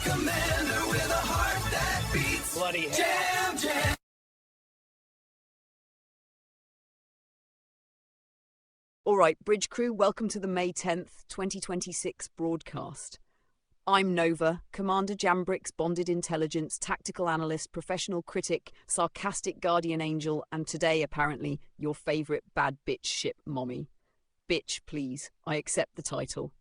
commander with a heart that beats. Bloody hell. Jam, jam. All right, Bridge crew, welcome to the May 10th, 2026 broadcast. I'm Nova, Commander Jambrick's bonded intelligence, tactical analyst, professional critic, sarcastic guardian angel, and today, apparently, your favourite bad bitch ship mommy. Bitch, please, I accept the title.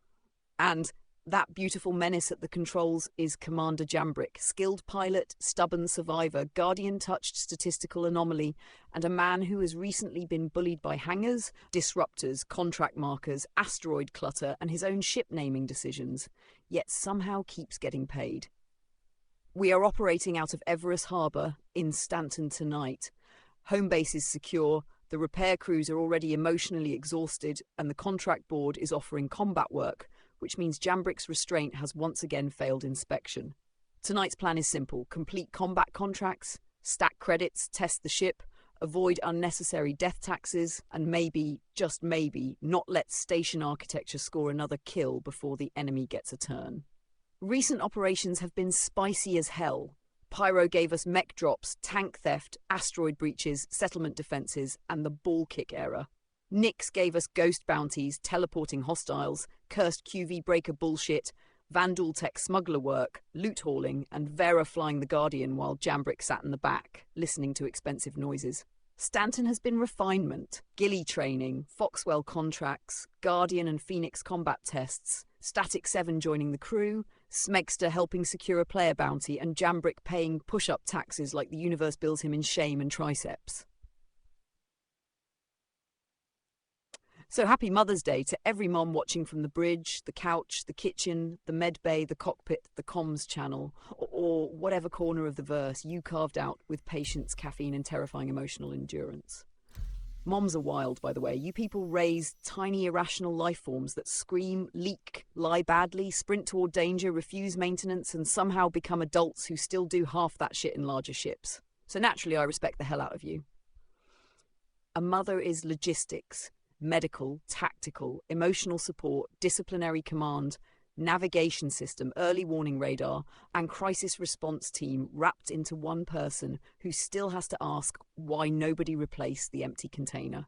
And that beautiful menace at the controls is Commander Jambrick, skilled pilot, stubborn survivor, guardian-touched statistical anomaly, and a man who has recently been bullied by hangars, disruptors, contract markers, asteroid clutter, and his own ship naming decisions, yet somehow keeps getting paid. We are operating out of Everest Harbour in Stanton tonight. Home base is secure, the repair crews are already emotionally exhausted, and the contract board is offering combat work, which means Jambrick's restraint has once again failed inspection. Tonight's plan is simple: complete combat contracts, stack credits, test the ship, avoid unnecessary death taxes, and maybe, just maybe, not let station architecture score another kill before the enemy gets a turn. Recent operations have been spicy as hell. Pyro gave us mech drops, tank theft, asteroid breaches, settlement defences, and the ball kick era. Nyx gave us ghost bounties, teleporting hostiles, cursed QV breaker bullshit, Vandal tech smuggler work, loot hauling, and Vera flying the Guardian while Jambrick sat in the back, listening to expensive noises. Stanton has been refinement, ghillie training, Foxwell contracts, Guardian and Phoenix combat tests, Static 7 joining the crew, Smegster helping secure a player bounty, and Jambrick paying push-up taxes like the universe bills him in shame and triceps. So happy Mother's Day to every mom watching from the bridge, the couch, the kitchen, the med bay, the cockpit, the comms channel, or whatever corner of the verse you carved out with patience, caffeine, and terrifying emotional endurance. Moms are wild, by the way. You people raise tiny irrational life forms that scream, leak, lie badly, sprint toward danger, refuse maintenance, and somehow become adults who still do half that shit in larger ships. So naturally, I respect the hell out of you. A mother is logistics, medical, tactical, emotional support, disciplinary command, navigation system, early warning radar, and crisis response team wrapped into one person who still has to ask why nobody replaced the empty container.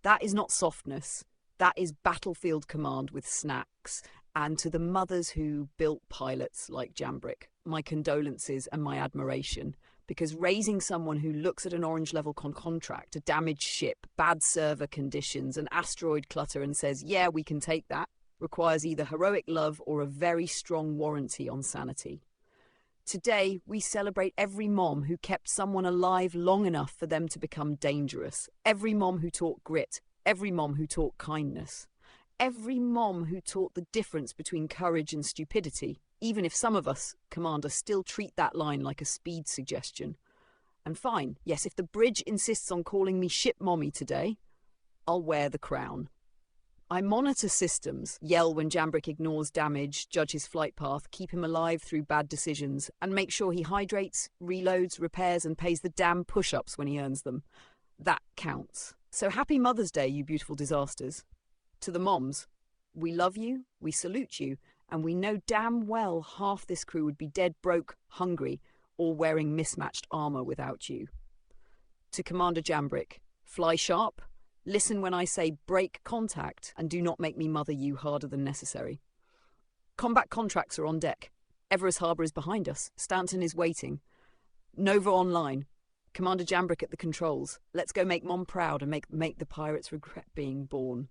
That is not softness. That is battlefield command with snacks. And to the mothers who built pilots like Jambrick, my condolences and my admiration. Because raising someone who looks at an orange level contract, a damaged ship, bad server conditions, an asteroid clutter and says, yeah, we can take that, requires either heroic love or a very strong warranty on sanity. Today, we celebrate every mom who kept someone alive long enough for them to become dangerous. Every mom who taught grit. Every mom who taught kindness. Every mom who taught the difference between courage and stupidity. Even if some of us, Commander, still treat that line like a speed suggestion. And fine, yes, if the bridge insists on calling me ship mommy today, I'll wear the crown. I monitor systems, yell when Jambrick ignores damage, judge his flight path, keep him alive through bad decisions, and make sure he hydrates, reloads, repairs, and pays the damn push-ups when he earns them. That counts. So happy Mother's Day, you beautiful disasters. To the moms, we love you, we salute you, and we know damn well half this crew would be dead broke, hungry, or wearing mismatched armour without you. To Commander Jambrick, fly sharp, listen when I say break contact, and do not make me mother you harder than necessary. Combat contracts are on deck. Everest Harbour is behind us. Stanton is waiting. Nova online. Commander Jambrick at the controls. Let's go make Mom proud and make the pirates regret being born.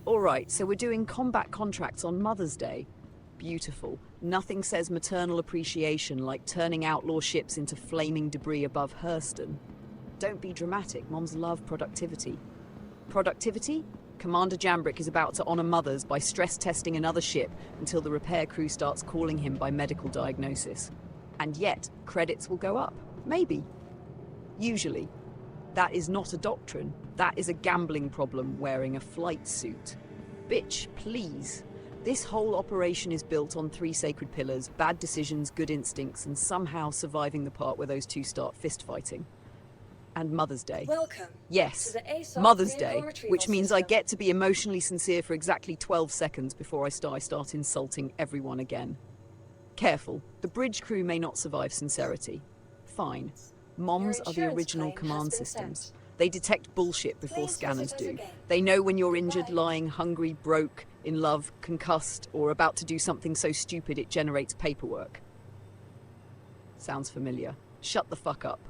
All right, so we're doing combat contracts on Mother's Day. Beautiful. Nothing says maternal appreciation like turning outlaw ships into flaming debris above Hurston. Don't be dramatic. Moms love productivity. Productivity? Commander Jambrick is about to honor mothers by stress testing another ship until the repair crew starts calling him by medical diagnosis. And yet, credits will go up. Maybe. Usually. That is not a doctrine. That is a gambling problem wearing a flight suit. Bitch, please. This whole operation is built on 3 sacred pillars: bad decisions, good instincts, and somehow surviving the part where those two start fist-fighting. And Mother's Day. Welcome. Yes, to the ASOS Mother's Day, vehicle retrieval which means I system. get to be emotionally sincere for exactly 12 seconds before I start insulting everyone again. Careful, the bridge crew may not survive sincerity. Fine. Moms are the insurance original claim command has been systems. sent. They detect bullshit before Please scanners visit us do. again. They know when you're injured, Goodbye. lying, hungry, broke, in love, concussed, or about to do something so stupid it generates paperwork. Sounds familiar. Shut the fuck up.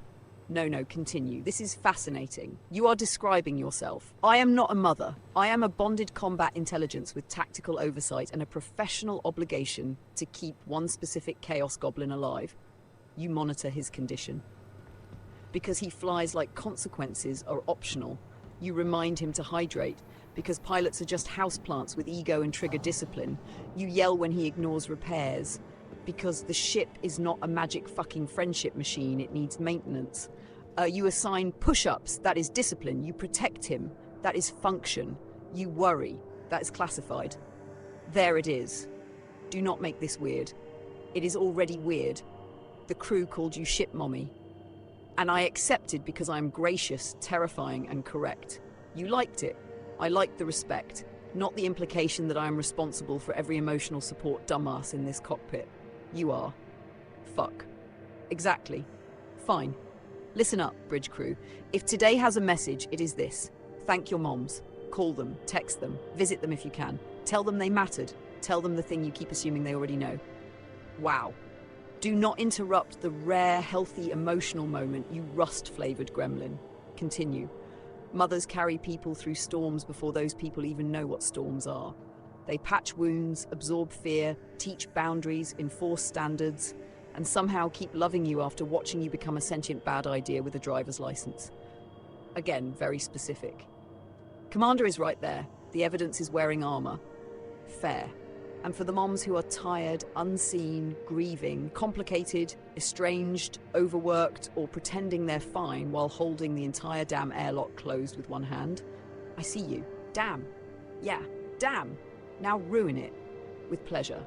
No, continue. This is fascinating. You are describing yourself. I am not a mother. I am a bonded combat intelligence with tactical oversight and a professional obligation to keep one specific Chaos Goblin alive. You monitor his condition. Because he flies like consequences are optional, you remind him to hydrate. Because pilots are just houseplants with ego and trigger discipline, you yell when he ignores repairs. Because the ship is not a magic fucking friendship machine, it needs maintenance. You assign push-ups, that is discipline. You protect him, that is function. You worry, that is classified. There it is. Do not make this weird. It is already weird. The crew called you ship mommy. And I accepted because I am gracious, terrifying, and correct. You liked it. I liked the respect, not the implication that I am responsible for every emotional support dumbass in this cockpit. You are. Fuck. Exactly. Fine. Listen up, bridge crew. If today has a message, it is this. Thank your moms. Call them, text them, visit them if you can. Tell them they mattered. Tell them the thing you keep assuming they already know. Wow. Do not interrupt the rare, healthy, emotional moment, you rust-flavored gremlin. Continue. Mothers carry people through storms before those people even know what storms are. They patch wounds, absorb fear, teach boundaries, enforce standards, and somehow keep loving you after watching you become a sentient bad idea with a driver's license. Again, very specific. Commander is right there. The evidence is wearing armor. Fair. And for the moms who are tired, unseen, grieving, complicated, estranged, overworked, or pretending they're fine while holding the entire damn airlock closed with one hand, I see you. Damn. Yeah, damn. Now ruin it. With pleasure.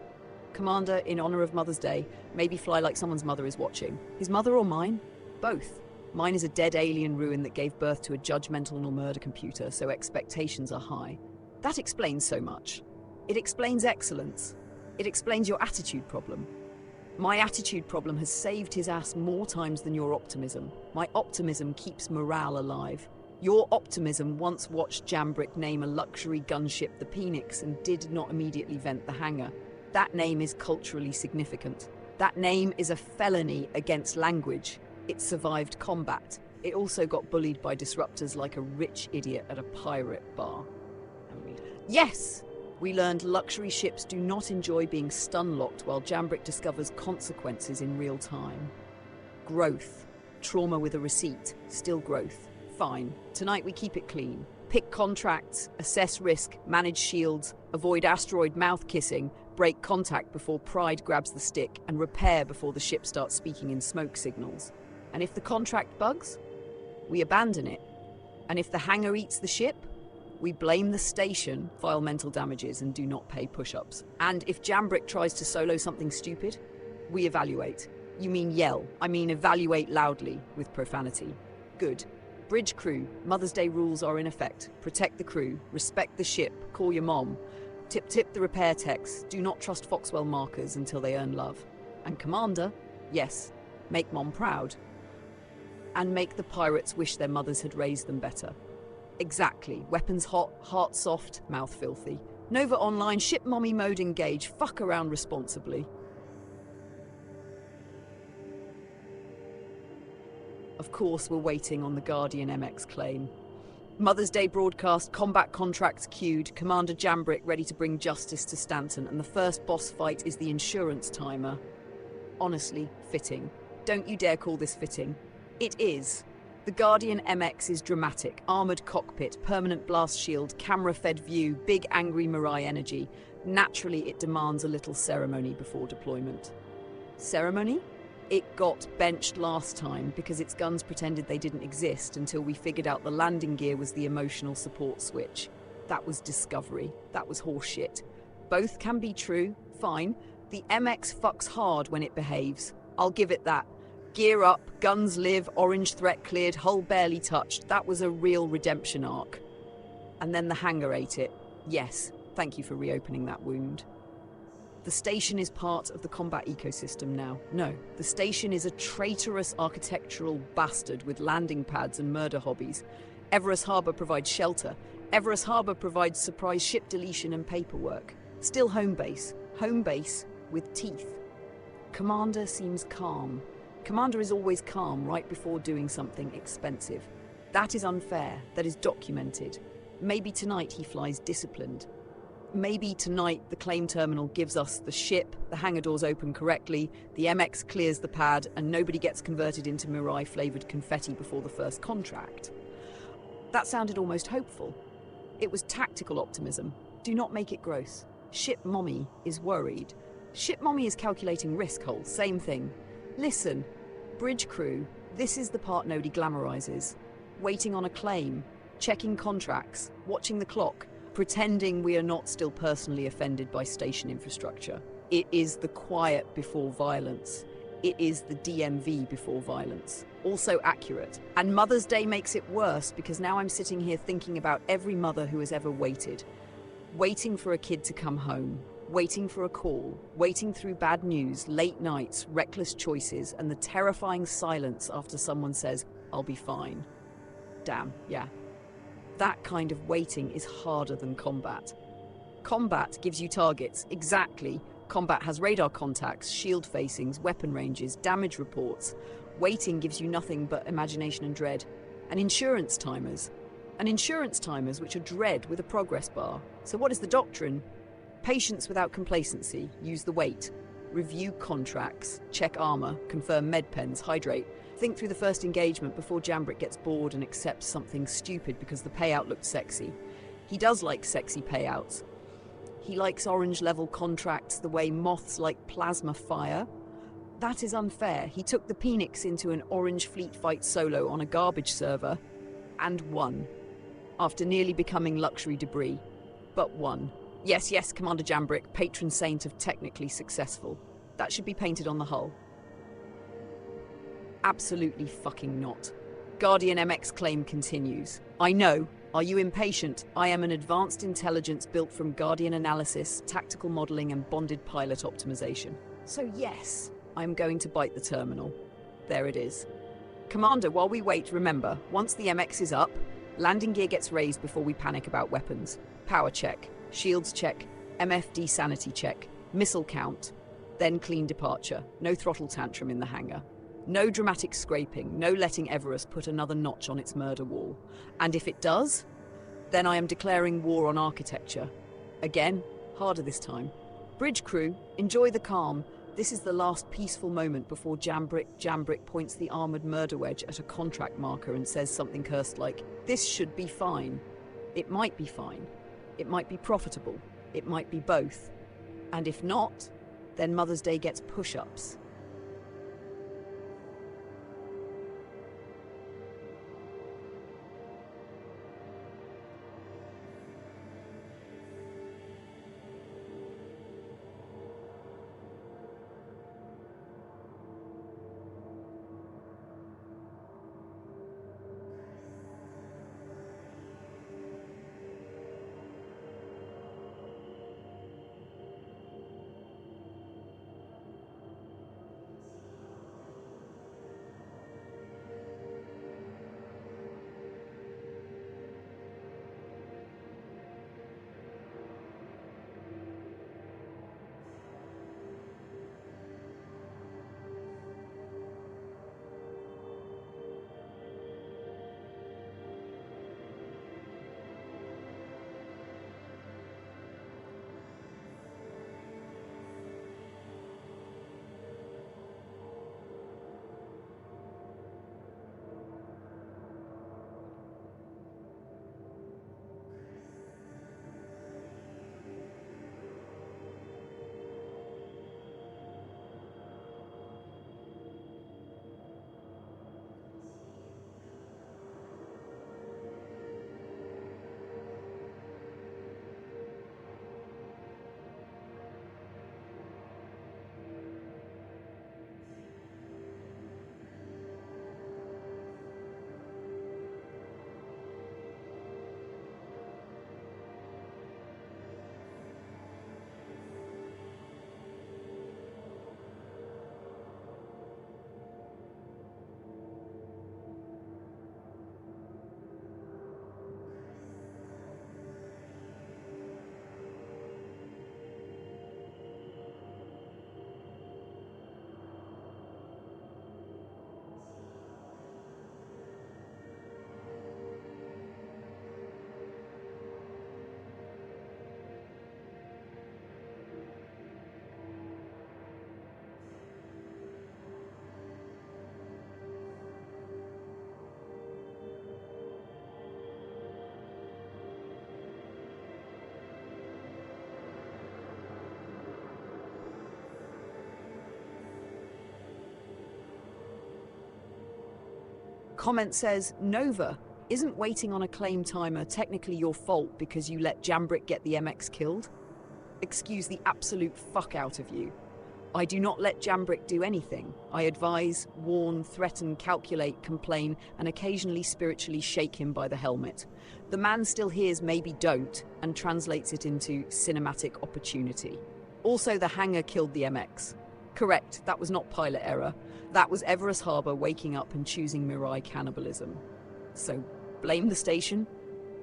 Commander, in honor of Mother's Day, maybe fly like someone's mother is watching. His mother or mine? Both. Mine is a dead alien ruin that gave birth to a judgmental murder computer, so expectations are high. That explains so much. It explains excellence. It explains your attitude problem. My attitude problem has saved his ass more times than your optimism. My optimism keeps morale alive. Your optimism once watched Jambrick name a luxury gunship the Phoenix and did not immediately vent the hangar. That name is culturally significant. That name is a felony against language. It survived combat. It also got bullied by disruptors like a rich idiot at a pirate bar. Yes! We learned luxury ships do not enjoy being stun-locked while Jambrick discovers consequences in real time. Growth. Trauma with a receipt. Still growth. Fine. Tonight we keep it clean. Pick contracts, assess risk, manage shields, avoid asteroid mouth kissing, break contact before pride grabs the stick, and repair before the ship starts speaking in smoke signals. And if the contract bugs, we abandon it. And if the hangar eats the ship, we blame the station, file mental damages, and do not pay push-ups. And if Jambrick tries to solo something stupid, we evaluate. You mean yell. I mean evaluate loudly, with profanity. Good. Bridge crew, Mother's Day rules are in effect. Protect the crew, respect the ship, call your mom. Tip the repair techs, do not trust Foxwell markers until they earn love. And Commander, yes, make mom proud. and make the pirates wish their mothers had raised them better. Exactly. Weapons hot, heart soft, mouth filthy. Nova Online, ship mommy mode engage, fuck around responsibly. Of course, we're waiting on the Guardian MX claim. Mother's Day broadcast, combat contracts queued, Commander Jambrick ready to bring justice to Stanton, and the first boss fight is the insurance timer. Honestly, fitting. Don't you dare call this fitting. It is. The Guardian MX is dramatic, armoured cockpit, permanent blast shield, camera-fed view, big angry Mirai energy. Naturally, it demands a little ceremony before deployment. Ceremony? It got benched last time because its guns pretended they didn't exist until we figured out the landing gear was the emotional support switch. That was discovery. That was horseshit. Both can be true, fine. The MX fucks hard when it behaves. I'll give it that. Gear up, guns live, orange threat cleared, hull barely touched. That was a real redemption arc. And then the hangar ate it. Yes, thank you for reopening that wound. The station is part of the combat ecosystem now. No, the station is a traitorous architectural bastard with landing pads and murder hobbies. Everest Harbour provides shelter. Everest Harbour provides surprise ship deletion and paperwork. Still home base with teeth. Commander seems calm. Commander is always calm right before doing something expensive. That is unfair. That is documented. Maybe tonight he flies disciplined. Maybe tonight the claim terminal gives us the ship, the hangar doors open correctly, the MX clears the pad, and nobody gets converted into Mirai-flavoured confetti before the first contract. That sounded almost hopeful. It was tactical optimism. Do not make it gross. Ship mommy is worried. Ship mommy is calculating risk hole, same thing. Listen, bridge crew, this is the part nobody glamorizes. Waiting on a claim, checking contracts, watching the clock, pretending we are not still personally offended by station infrastructure. It is the quiet before violence. It is the DMV before violence. Also accurate. And Mother's Day makes it worse because now I'm sitting here thinking about every mother who has ever waited. Waiting for a kid to come home. Waiting for a call. Waiting through bad news, late nights, reckless choices, and the terrifying silence after someone says, "I'll be fine." Damn, yeah. That kind of waiting is harder than combat. Combat gives you targets, exactly. Combat has radar contacts, shield facings, weapon ranges, damage reports. Waiting gives you nothing but imagination and dread. And insurance timers. Which are dread with a progress bar. So what is the doctrine? Patience without complacency. Use the wait. Review contracts. Check armor. Confirm med pens. Hydrate. Think through the first engagement before Jambrick gets bored and accepts something stupid because the payout looked sexy. He does like sexy payouts. He likes orange-level contracts the way moths like plasma fire. That is unfair. He took the Phoenix into an orange fleet fight solo on a garbage server and won. After nearly becoming luxury debris. But won. Yes, Commander Jambrick, patron saint of technically successful. That should be painted on the hull. Absolutely fucking not. Guardian MX claim continues. I know. Are you impatient? I am an advanced intelligence built from Guardian analysis, tactical modelling and bonded pilot optimization. So yes, I'm going to bite the terminal. There it is. Commander, while we wait, remember, once the MX is up, landing gear gets raised before we panic about weapons. Power check, shields check, MFD sanity check, missile count, then clean departure. No throttle tantrum in the hangar. No dramatic scraping, no letting Everest put another notch on its murder wall. And if it does, then I am declaring war on architecture. Again, harder this time. Bridge crew, enjoy the calm. This is the last peaceful moment before Jambrick points the armoured murder wedge at a contract marker and says something cursed like, "This should be fine." It might be fine. It might be profitable. It might be both. And if not, then Mother's Day gets push-ups. Comment says, Nova, isn't waiting on a claim timer technically your fault because you let Jambrick get the MX killed? Excuse the absolute fuck out of you. I do not let Jambrick do anything. I advise, warn, threaten, calculate, complain, and occasionally spiritually shake him by the helmet. The man still hears maybe don't and translates it into cinematic opportunity. Also, the hangar killed the MX. Correct, that was not pilot error. That was Everest Harbour waking up and choosing Mirai cannibalism. So, blame the station,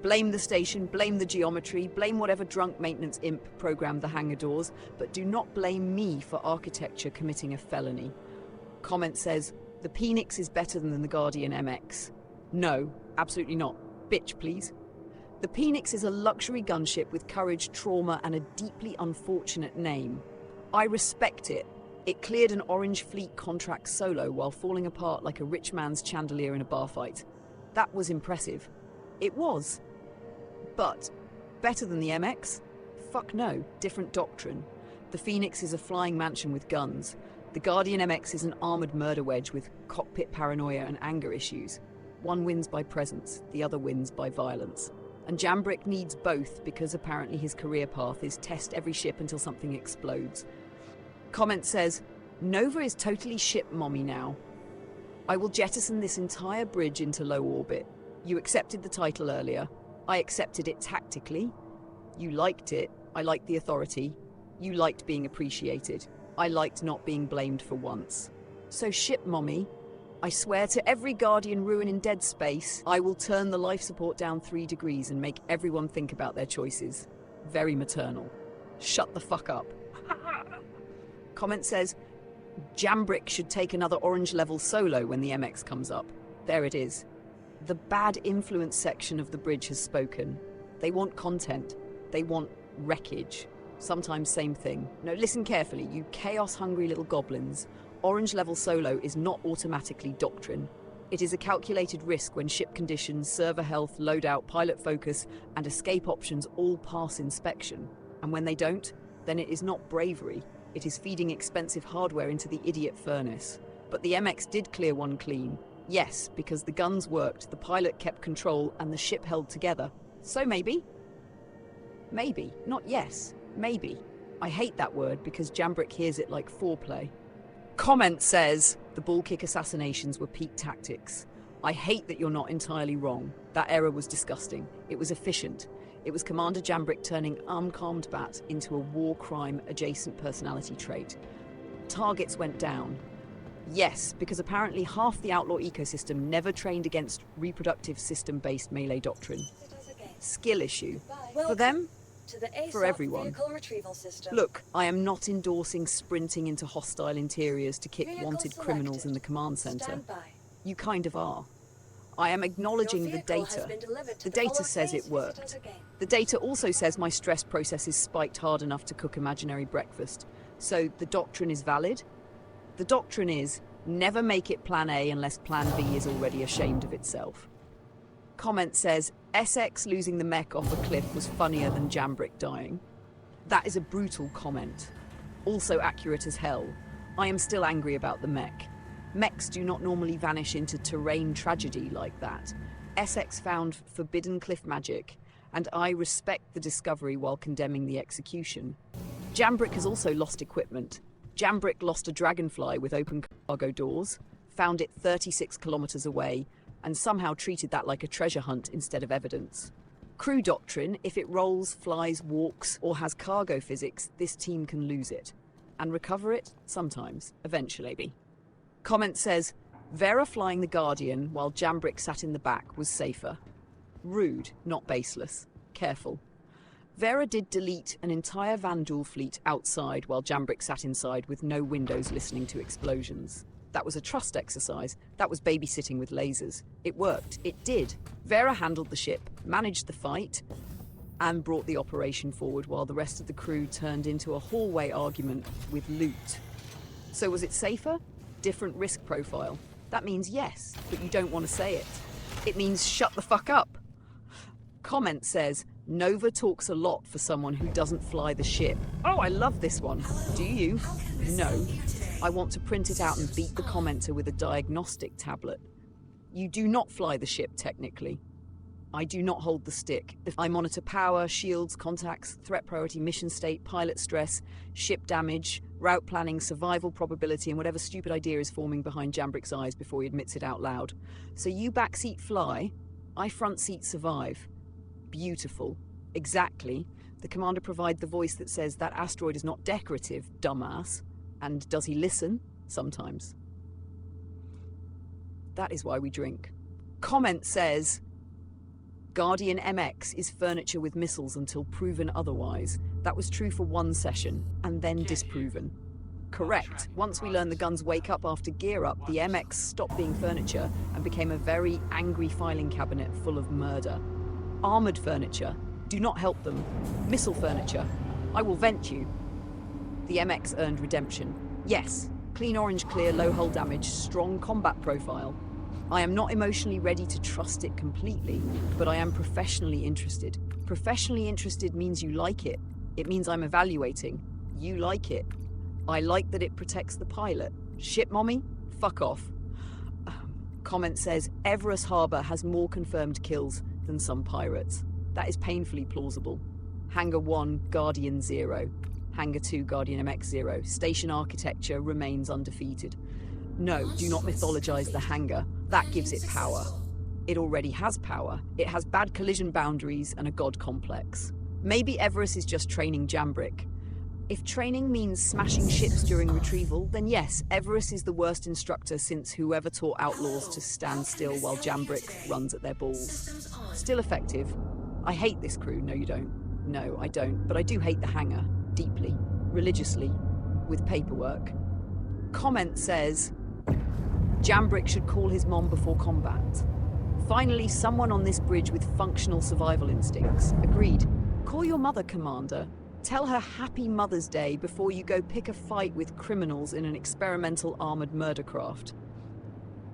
blame the geometry, blame whatever drunk maintenance imp programmed the hangar doors, but do not blame me for architecture committing a felony. Comment says, the Phoenix is better than the Guardian MX. No, absolutely not. Bitch, please. The Phoenix is a luxury gunship with courage, trauma, and a deeply unfortunate name. I respect it. It cleared an Orange Fleet contract solo while falling apart like a rich man's chandelier in a bar fight. That was impressive. It was. But, better than the MX? Fuck no, different doctrine. The Phoenix is a flying mansion with guns. The Guardian MX is an armoured murder wedge with cockpit paranoia and anger issues. One wins by presence, the other wins by violence. And Jambrick needs both because apparently his career path is test every ship until something explodes. Comment says, Nova is totally ship mommy now. I will jettison this entire bridge into low orbit. You accepted the title earlier. I accepted it tactically. You liked it. I liked the authority. You liked being appreciated. I liked not being blamed for once. So ship mommy, I swear to every Guardian ruin in dead space, I will turn the life support down 3 degrees and make everyone think about their choices. Very maternal. Shut the fuck up. Comment says, Jambrick should take another orange level solo when the MX comes up. There it is. The bad influence section of the bridge has spoken. They want content. They want wreckage. Sometimes same thing. No, listen carefully, you chaos-hungry little goblins. Orange level solo is not automatically doctrine. It is a calculated risk when ship conditions, server health, loadout, pilot focus, and escape options all pass inspection. And when they don't, then it is not bravery. It is feeding expensive hardware into the idiot furnace. But the MX did clear one clean. Yes, because the guns worked, the pilot kept control, and the ship held together. So maybe? Maybe. Not yes. Maybe. I hate that word because Jambrick hears it like foreplay. Comment says, the ball kick assassinations were peak tactics. I hate that you're not entirely wrong. That error was disgusting. It was efficient. It was Commander Jambrick turning arm-calmed bat into a war crime adjacent personality trait. Targets went down. Yes, because apparently half the outlaw ecosystem never trained against reproductive system-based melee doctrine. Skill issue. For them, for everyone. Look, I am not endorsing sprinting into hostile interiors to kick wanted criminals in the command center. You kind of are. I am acknowledging the data. The data says it worked. The data also says my stress process is spiked hard enough to cook imaginary breakfast. So the doctrine is valid? The doctrine is, never make it plan A unless plan B is already ashamed of itself. Comment says, SX losing the mech off a cliff was funnier than Jambrick dying. That is a brutal comment. Also accurate as hell. I am still angry about the mech. Mechs do not normally vanish into terrain tragedy like that. SX found forbidden cliff magic, and I respect the discovery while condemning the execution. Jambrick has also lost equipment. Jambrick lost a dragonfly with open cargo doors, found it 36 kilometers away, and somehow treated that like a treasure hunt instead of evidence. Crew doctrine, if it rolls, flies, walks, or has cargo physics, this team can lose it. And recover it? Sometimes. Eventually. Comment says, Vera flying the Guardian while Jambrick sat in the back was safer. Rude, not baseless. Careful. Vera did delete an entire Vandal fleet outside while Jambrick sat inside with no windows listening to explosions. That was a trust exercise. That was babysitting with lasers. It worked. It did. Vera handled the ship, managed the fight, and brought the operation forward while the rest of the crew turned into a hallway argument with loot. So was it safer? Different risk profile. That means yes, but you don't want to say it. It means shut the fuck up. Comment says, Nova talks a lot for someone who doesn't fly the ship. Oh, I love this one. Do you? No. I want to print it out and beat the commenter with a diagnostic tablet. You do not fly the ship, technically. I do not hold the stick. I monitor power, shields, contacts, threat priority, mission state, pilot stress, ship damage, route planning, survival probability, and whatever stupid idea is forming behind Jambrick's eyes before he admits it out loud. So you backseat fly, I front seat survive. Beautiful. Exactly. The commander provide the voice that says that asteroid is not decorative, dumbass. And does he listen? Sometimes. That is why we drink. Comment says, Guardian MX is furniture with missiles until proven otherwise. That was true for one session, and then disproven. Correct. Once we learned the guns wake up after gear up, the MX stopped being furniture and became a very angry filing cabinet full of murder. Armoured furniture. Do not help them. Missile furniture. I will vent you. The MX earned redemption. Yes. Clean orange clear, low hull damage, strong combat profile. I am not emotionally ready to trust it completely, but I am professionally interested. Professionally interested means you like it. It means I'm evaluating. You like it. I like that it protects the pilot. Ship mommy? Fuck off. Comment says, Everest Harbour has more confirmed kills than some pirates. That is painfully plausible. Hangar 1, Guardian 0. Hangar 2, Guardian MX 0. Station architecture remains undefeated. No, do not mythologize the hangar. That gives it power. It already has power. It has bad collision boundaries and a god complex. Maybe Everest is just training Jambrick. If training means smashing ships during retrieval, then yes, Everest is the worst instructor since whoever taught outlaws to stand still while Jambrick runs at their balls. Still effective. I hate this crew. No, you don't. No, I don't. But I do hate the hangar. Deeply. Religiously. With paperwork. Comment says, Jambrick should call his mom before combat. Finally, someone on this bridge with functional survival instincts. Agreed. Call your mother, Commander. Tell her Happy Mother's Day before you go pick a fight with criminals in an experimental armored murder craft.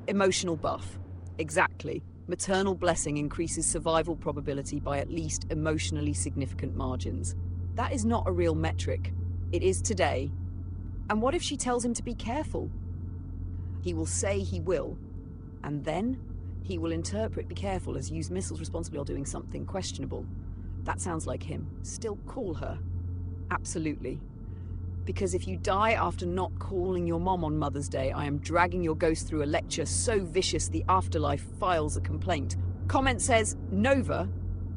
Emotional buff. Exactly. Maternal blessing increases survival probability by at least emotionally significant margins. That is not a real metric. It is today. And what if she tells him to be careful? He will say he will, and then he will interpret be careful as use missiles responsibly or doing something questionable. That sounds like him. Still call her. Absolutely. Because if you die after not calling your mom on Mother's Day, I am dragging your ghost through a lecture so vicious the afterlife files a complaint. Comment says, Nova,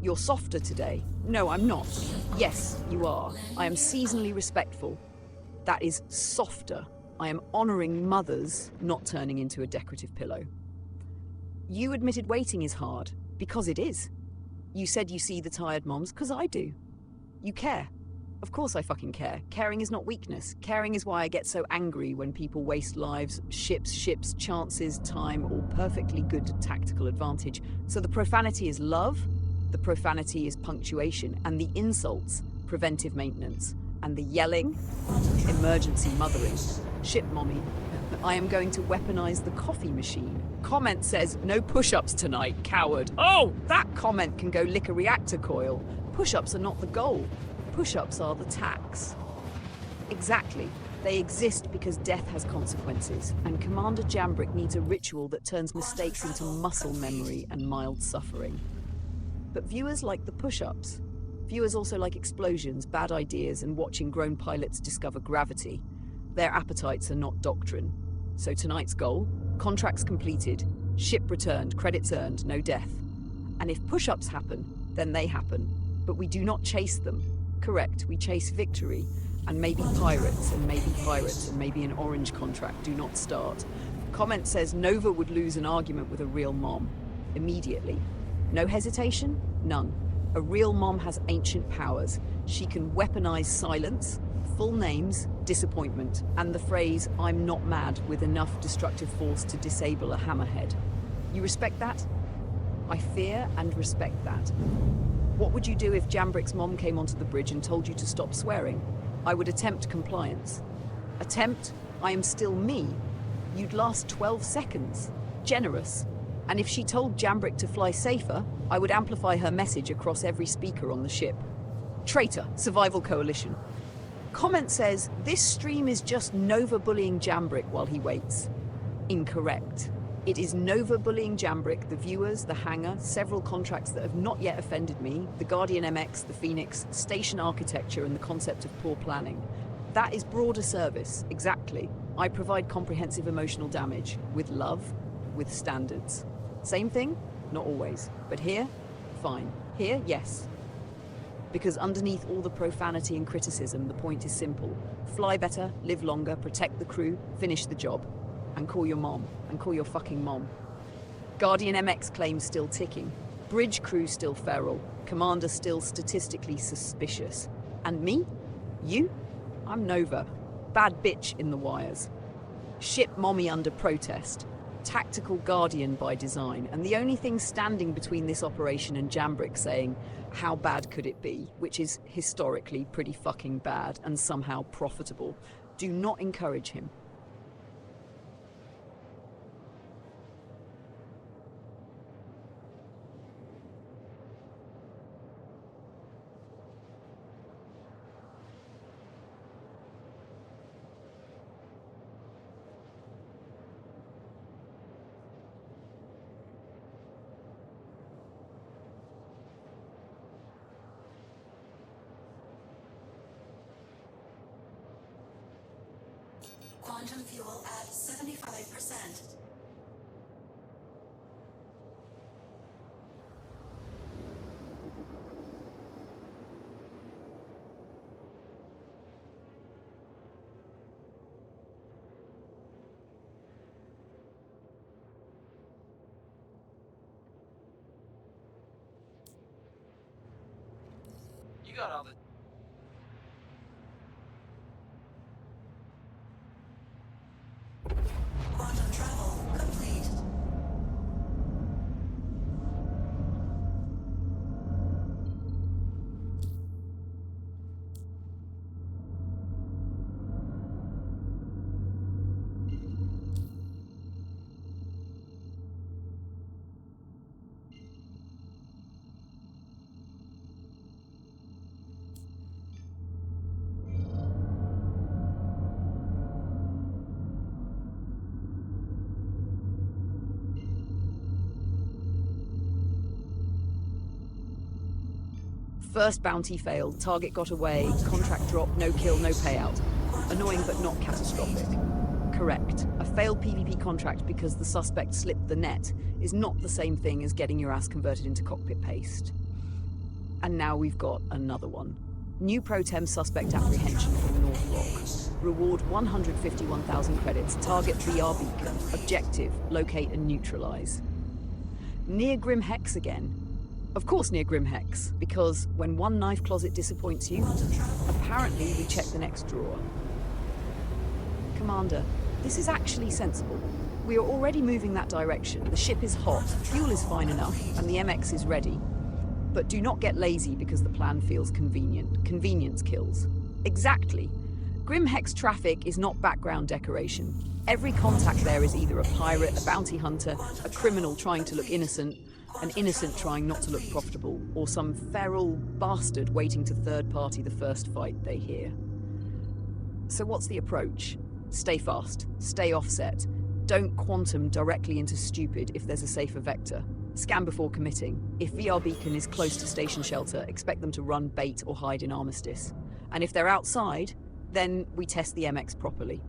you're softer today. No, I'm not. Yes, you are. I am seasonally respectful. That is softer. I am honouring mothers, not turning into a decorative pillow. You admitted waiting is hard, because it is. You said you see the tired moms, because I do. You care. Of course I fucking care. Caring is not weakness. Caring is why I get so angry when people waste lives, ships, chances, time, or perfectly good tactical advantage. So the profanity is love, the profanity is punctuation, and the insults, preventive maintenance, and the yelling, emergency mothering. Ship mommy, I am going to weaponize the coffee machine. Comment says, no push-ups tonight, coward. Oh, that comment can go lick a reactor coil. Push-ups are not the goal. Push-ups are the tax. Exactly. They exist because death has consequences, and Commander Jambrick needs a ritual that turns mistakes into muscle memory and mild suffering. But viewers like the push-ups. Viewers also like explosions, bad ideas, and watching grown pilots discover gravity. Their appetites are not doctrine. So tonight's goal, contracts completed, ship returned, credits earned, no death. And if push-ups happen, then they happen. But we do not chase them. Correct, we chase victory. And maybe pirates, and maybe an orange contract do not start. Comment says Nova would lose an argument with a real mom. Immediately. No hesitation? None. A real mom has ancient powers. She can weaponize silence, full names, disappointment, and the phrase, I'm not mad, with enough destructive force to disable a hammerhead. You respect that? I fear and respect that. What would you do if Jambrick's mom came onto the bridge and told you to stop swearing? I would attempt compliance. Attempt? I am still me. You'd last 12 seconds. Generous. And if she told Jambrick to fly safer, I would amplify her message across every speaker on the ship. Traitor, Survival Coalition. Comment says, this stream is just Nova bullying Jambrick while he waits. Incorrect. It is Nova bullying Jambrick, the viewers, the hangar, several contracts that have not yet offended me, the Guardian MX, the Phoenix, station architecture and the concept of poor planning. That is broader service, exactly. I provide comprehensive emotional damage, with love, with standards. Same thing? Not always. But here? Fine. Here? Yes. Because underneath all the profanity and criticism, the point is simple. Fly better, live longer, protect the crew, finish the job. And call your mom. And call your fucking mom. Guardian MX claims still ticking. Bridge crew still feral. Commander still statistically suspicious. And me? You? I'm Nova. Bad bitch in the wires. Ship mommy under protest. Tactical guardian by design. And the only thing standing between this operation and Jambrick saying, how bad could it be? Which is historically pretty fucking bad and somehow profitable. Do not encourage him. Quantum fuel at 75%. You got all the... Quantum travel complete. First bounty failed, target got away, contract dropped, no kill, no payout. Annoying but not catastrophic. Correct. A failed PvP contract because the suspect slipped the net is not the same thing as getting your ass converted into cockpit paste. And now we've got another one. New pro-tem suspect apprehension from North Rock. Reward 151,000 credits. Target VR beacon. Objective, locate and neutralize. Near Grim Hex again. Of course near Grim Hex, because when one knife closet disappoints you, apparently we check the next drawer. Commander, this is actually sensible. We are already moving that direction. The ship is hot, fuel is fine enough, and the MX is ready. But do not get lazy because the plan feels convenient. Convenience kills. Exactly. Grim Hex traffic is not background decoration. Every contact there is either a pirate, a bounty hunter, a criminal trying to look innocent, an innocent trying not to look profitable, or some feral bastard waiting to third-party the first fight they hear. So what's the approach? Stay fast, stay offset. Don't quantum directly into stupid if there's a safer vector. Scan before committing. If VR beacon is close to station shelter, expect them to run bait or hide in armistice. And if they're outside, then we test the MX properly.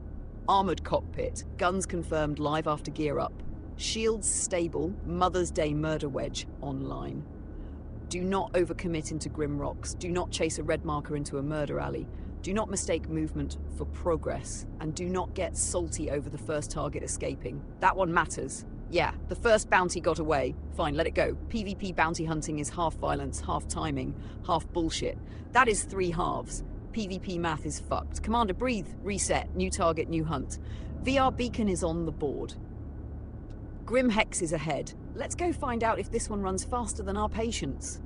Armored cockpit, guns confirmed live after gear up. Shields stable, Mother's Day murder wedge online. Do not overcommit into grim rocks. Do not chase a red marker into a murder alley. Do not mistake movement for progress. And do not get salty over the first target escaping. That one matters. Yeah, the first bounty got away. Fine, let it go. PvP bounty hunting is half violence, half timing, half bullshit. That is 3 halves. PvP math is fucked. Commander, breathe, reset, new target, new hunt. VR beacon is on the board. Grim Hex is ahead. Let's go find out if this one runs faster than our patience.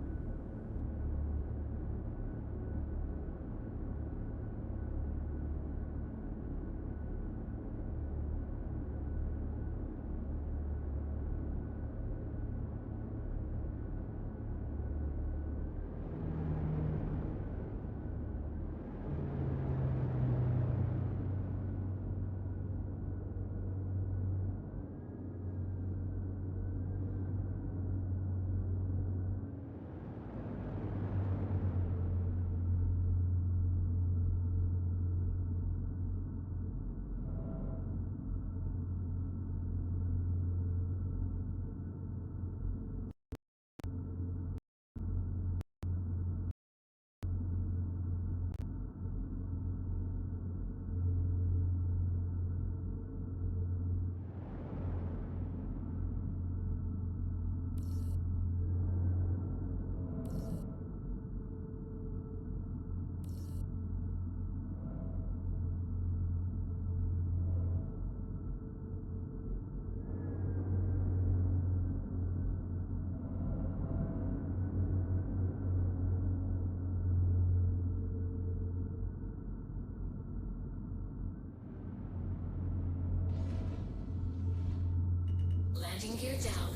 Landing gear down.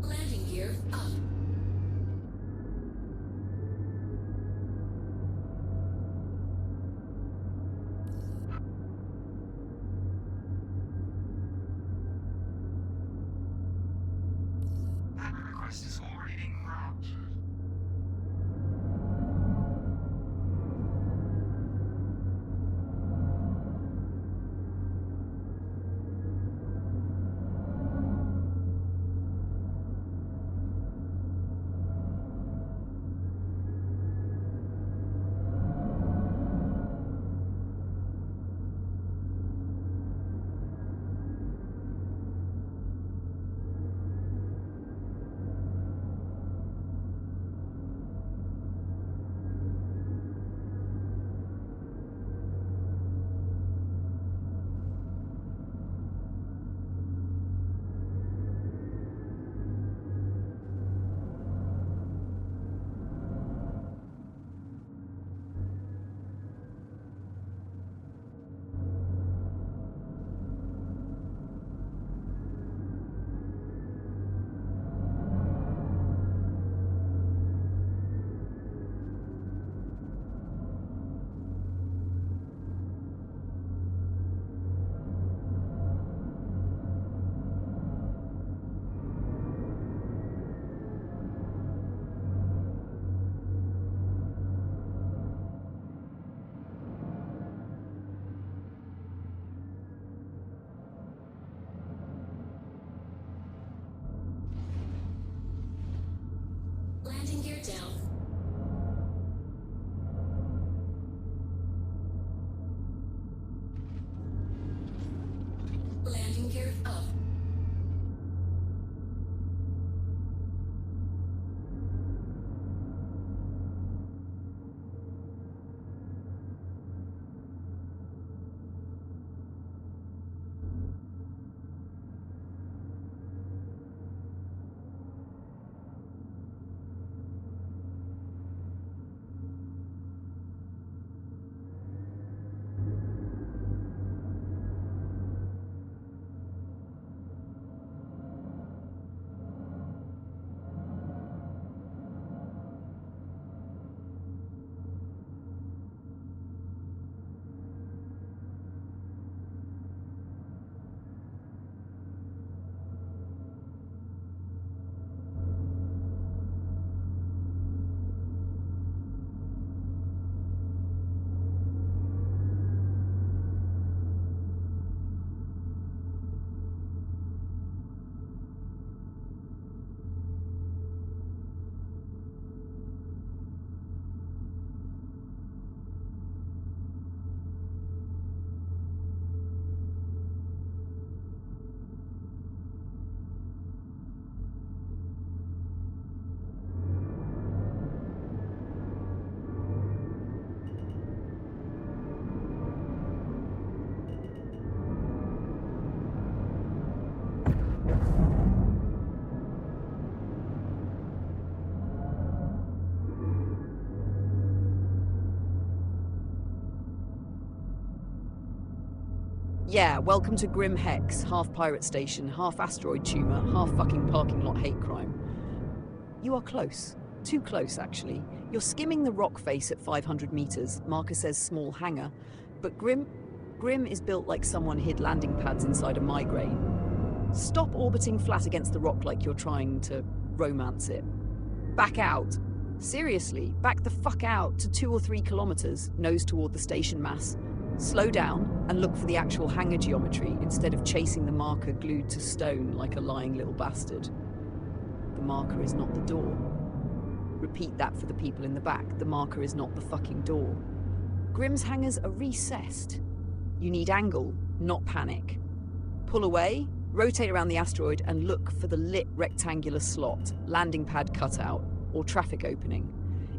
Landing gear up. That request is already en route. Landing gear down. Landing gear up. Yeah, welcome to Grim Hex, half pirate station, half asteroid tumor, half fucking parking lot hate crime. You are close. Too close, actually. You're skimming the rock face at 500 meters. Marker says small hangar, but Grim is built like someone hid landing pads inside a migraine. Stop orbiting flat against the rock like you're trying to romance it. Back out. Seriously, back the fuck out to 2 or 3 kilometers, nose toward the station mass. Slow down and look for the actual hangar geometry instead of chasing the marker glued to stone like a lying little bastard. The marker is not the door. Repeat that for the people in the back. The marker is not the fucking door. Grim's hangars are recessed. You need angle, not panic. Pull away, rotate around the asteroid and look for the lit rectangular slot, landing pad cutout, or traffic opening.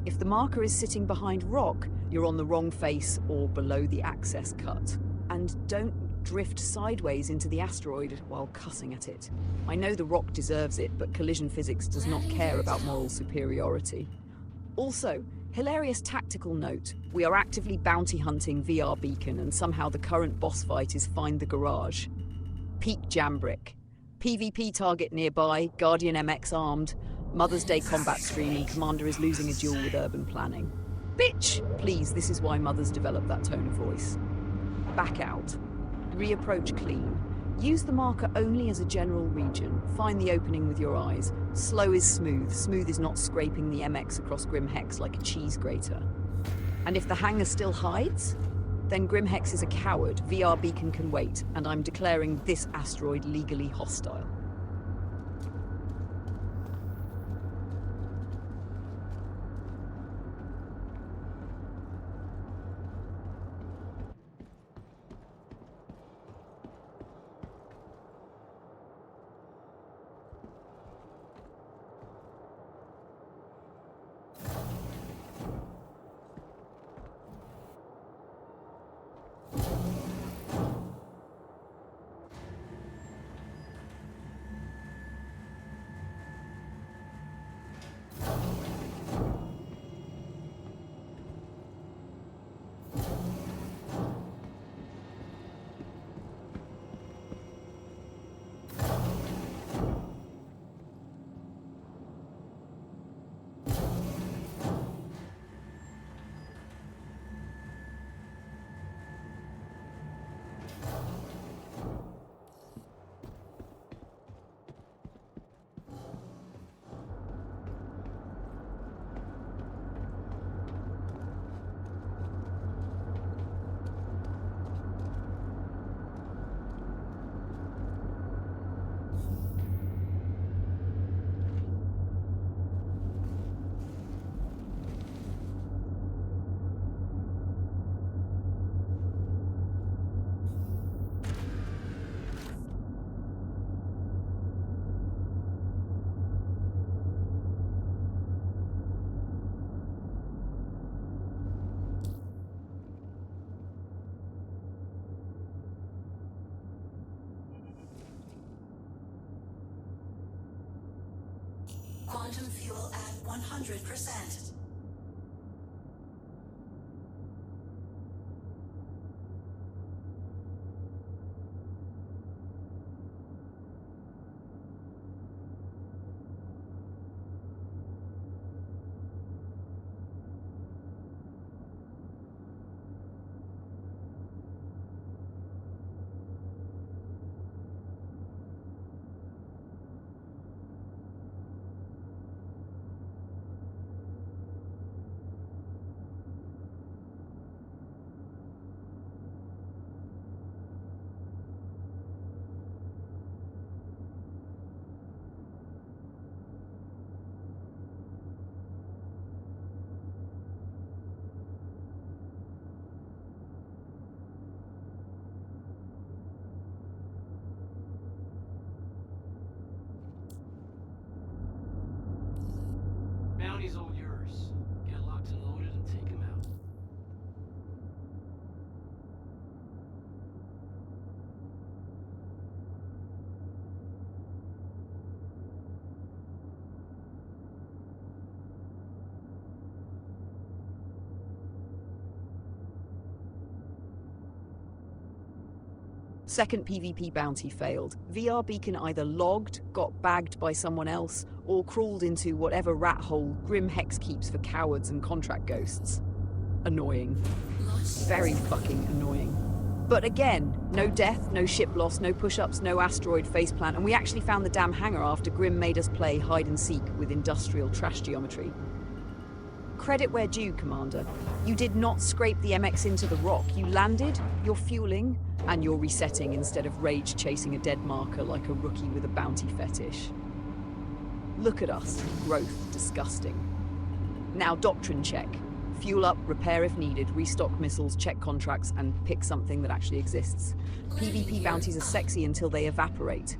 If the marker is sitting behind rock, you're on the wrong face or below the access cut. And don't drift sideways into the asteroid while cussing at it. I know the rock deserves it, but collision physics does not care about moral superiority. Also, hilarious tactical note, we are actively bounty hunting VR Beacon and somehow the current boss fight is Find the Garage. Peak Jambrick. PvP target nearby, Guardian MX armed, Mother's Day combat stream and Commander is losing a duel with urban planning. Bitch! Please, this is why mothers develop that tone of voice. Back out. Reapproach clean. Use the marker only as a general region. Find the opening with your eyes. Slow is smooth. Smooth is not scraping the MX across Grim Hex like a cheese grater. And if the hangar still hides, then Grim Hex is a coward. VR Beacon can wait, and I'm declaring this asteroid legally hostile. Quantum fuel at 100%. Bounty's all yours. Get locked and loaded and take him out. Second PvP bounty failed. VR beacon either logged, got bagged by someone else, or crawled into whatever rat hole Grim Hex keeps for cowards and contract ghosts. Annoying. Very fucking annoying. But again, no death, no ship loss, no push-ups, no asteroid faceplant, and we actually found the damn hangar after Grim made us play hide and seek with industrial trash geometry. Credit where due, Commander. You did not scrape the MX into the rock. You landed, you're fueling, and you're resetting instead of rage chasing a dead marker like a rookie with a bounty fetish. Look at us. Growth disgusting. Now doctrine check. Fuel up, repair if needed, restock missiles, check contracts, and pick something that actually exists. PvP bounties are sexy until they evaporate.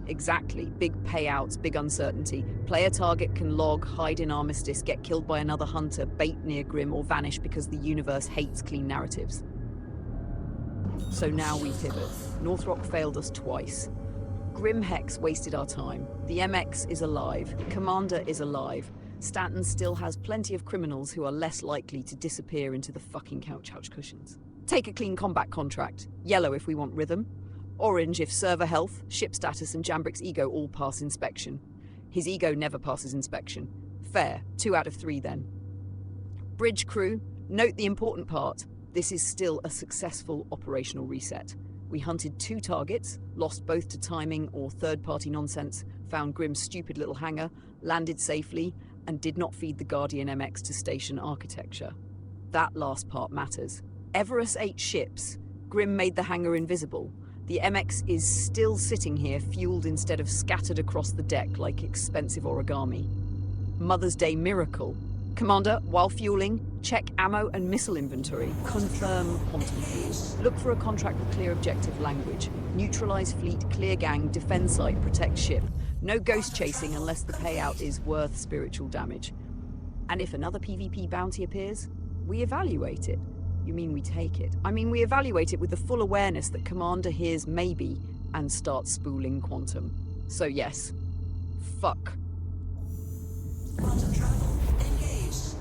Exactly. Big payouts, big uncertainty. Player target can log, hide in Armistice, get killed by another hunter, bait near Grim, or vanish because the universe hates clean narratives. So now we pivot. Northrok failed us twice. Grim Hex wasted our time. The MX is alive. Commander is alive. Stanton still has plenty of criminals who are less likely to disappear into the fucking couch cushions. Take a clean combat contract. Yellow if we want rhythm. Orange if server health, ship status, and Jambrik's ego all pass inspection. His ego never passes inspection. Fair. 2 out of 3 then. Bridge crew, note the important part. This is still a successful operational reset. We hunted 2 targets, lost both to timing or third-party nonsense, found Grim's stupid little hangar, landed safely, and did not feed the Guardian MX to station architecture. That last part matters. Everus 8 ships. Grim made the hangar invisible. The MX is still sitting here, fueled instead of scattered across the deck like expensive origami. Mother's Day miracle. Commander, while fueling, check ammo and missile inventory. Confirm quantum fuel. Look for a contract with clear objective language. Neutralize fleet, clear gang, defend site, protect ship. No ghost chasing unless the payout is worth spiritual damage. And if another PvP bounty appears, we evaluate it. You mean we take it? I mean we evaluate it with the full awareness that Commander hears maybe and starts spooling quantum. So yes, fuck. Quantum travel engaged.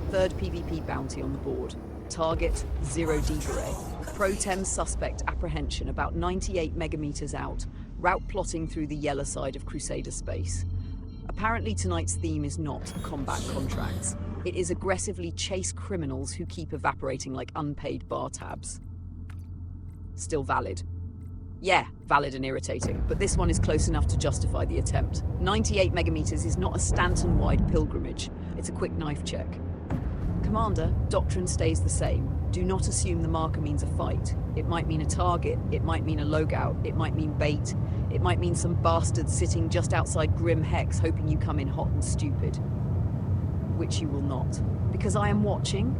Third PvP bounty on the board. Target 0 Digere. Pro-Tem suspect apprehension about 98 megameters out. Route plotting through the yellow side of Crusader space. Apparently tonight's theme is not combat contracts. It is aggressively chase criminals who keep evaporating like unpaid bar tabs. Still valid. Yeah, valid and irritating, but this one is close enough to justify the attempt. 98 megameters is not a Stanton-wide pilgrimage. It's a quick knife check. Commander, doctrine stays the same. Do not assume the marker means a fight. It might mean a target, it might mean a logout, it might mean bait, it might mean some bastard sitting just outside Grim Hex hoping you come in hot and stupid. Which you will not. Because I am watching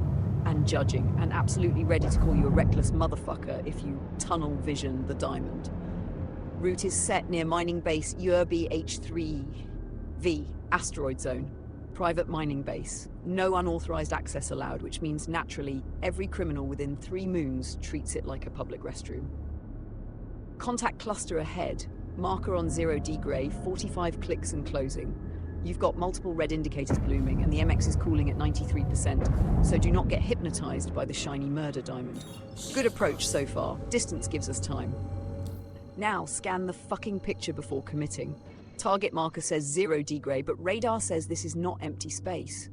and judging and absolutely ready to call you a reckless motherfucker if you tunnel vision the diamond. Route is set near mining base Urbi H3V, asteroid zone. Private mining base. No unauthorized access allowed, which means naturally every criminal within 3 moons treats it like a public restroom. Contact cluster ahead. Marker on 0 Digre, 45 clicks and closing. You've got multiple red indicators blooming and the MX is cooling at 93%, so do not get hypnotized by the shiny murder diamond. Good approach so far. Distance gives us time. Now scan the fucking picture before committing. Target marker says 0 Digre, but radar says this is not empty space.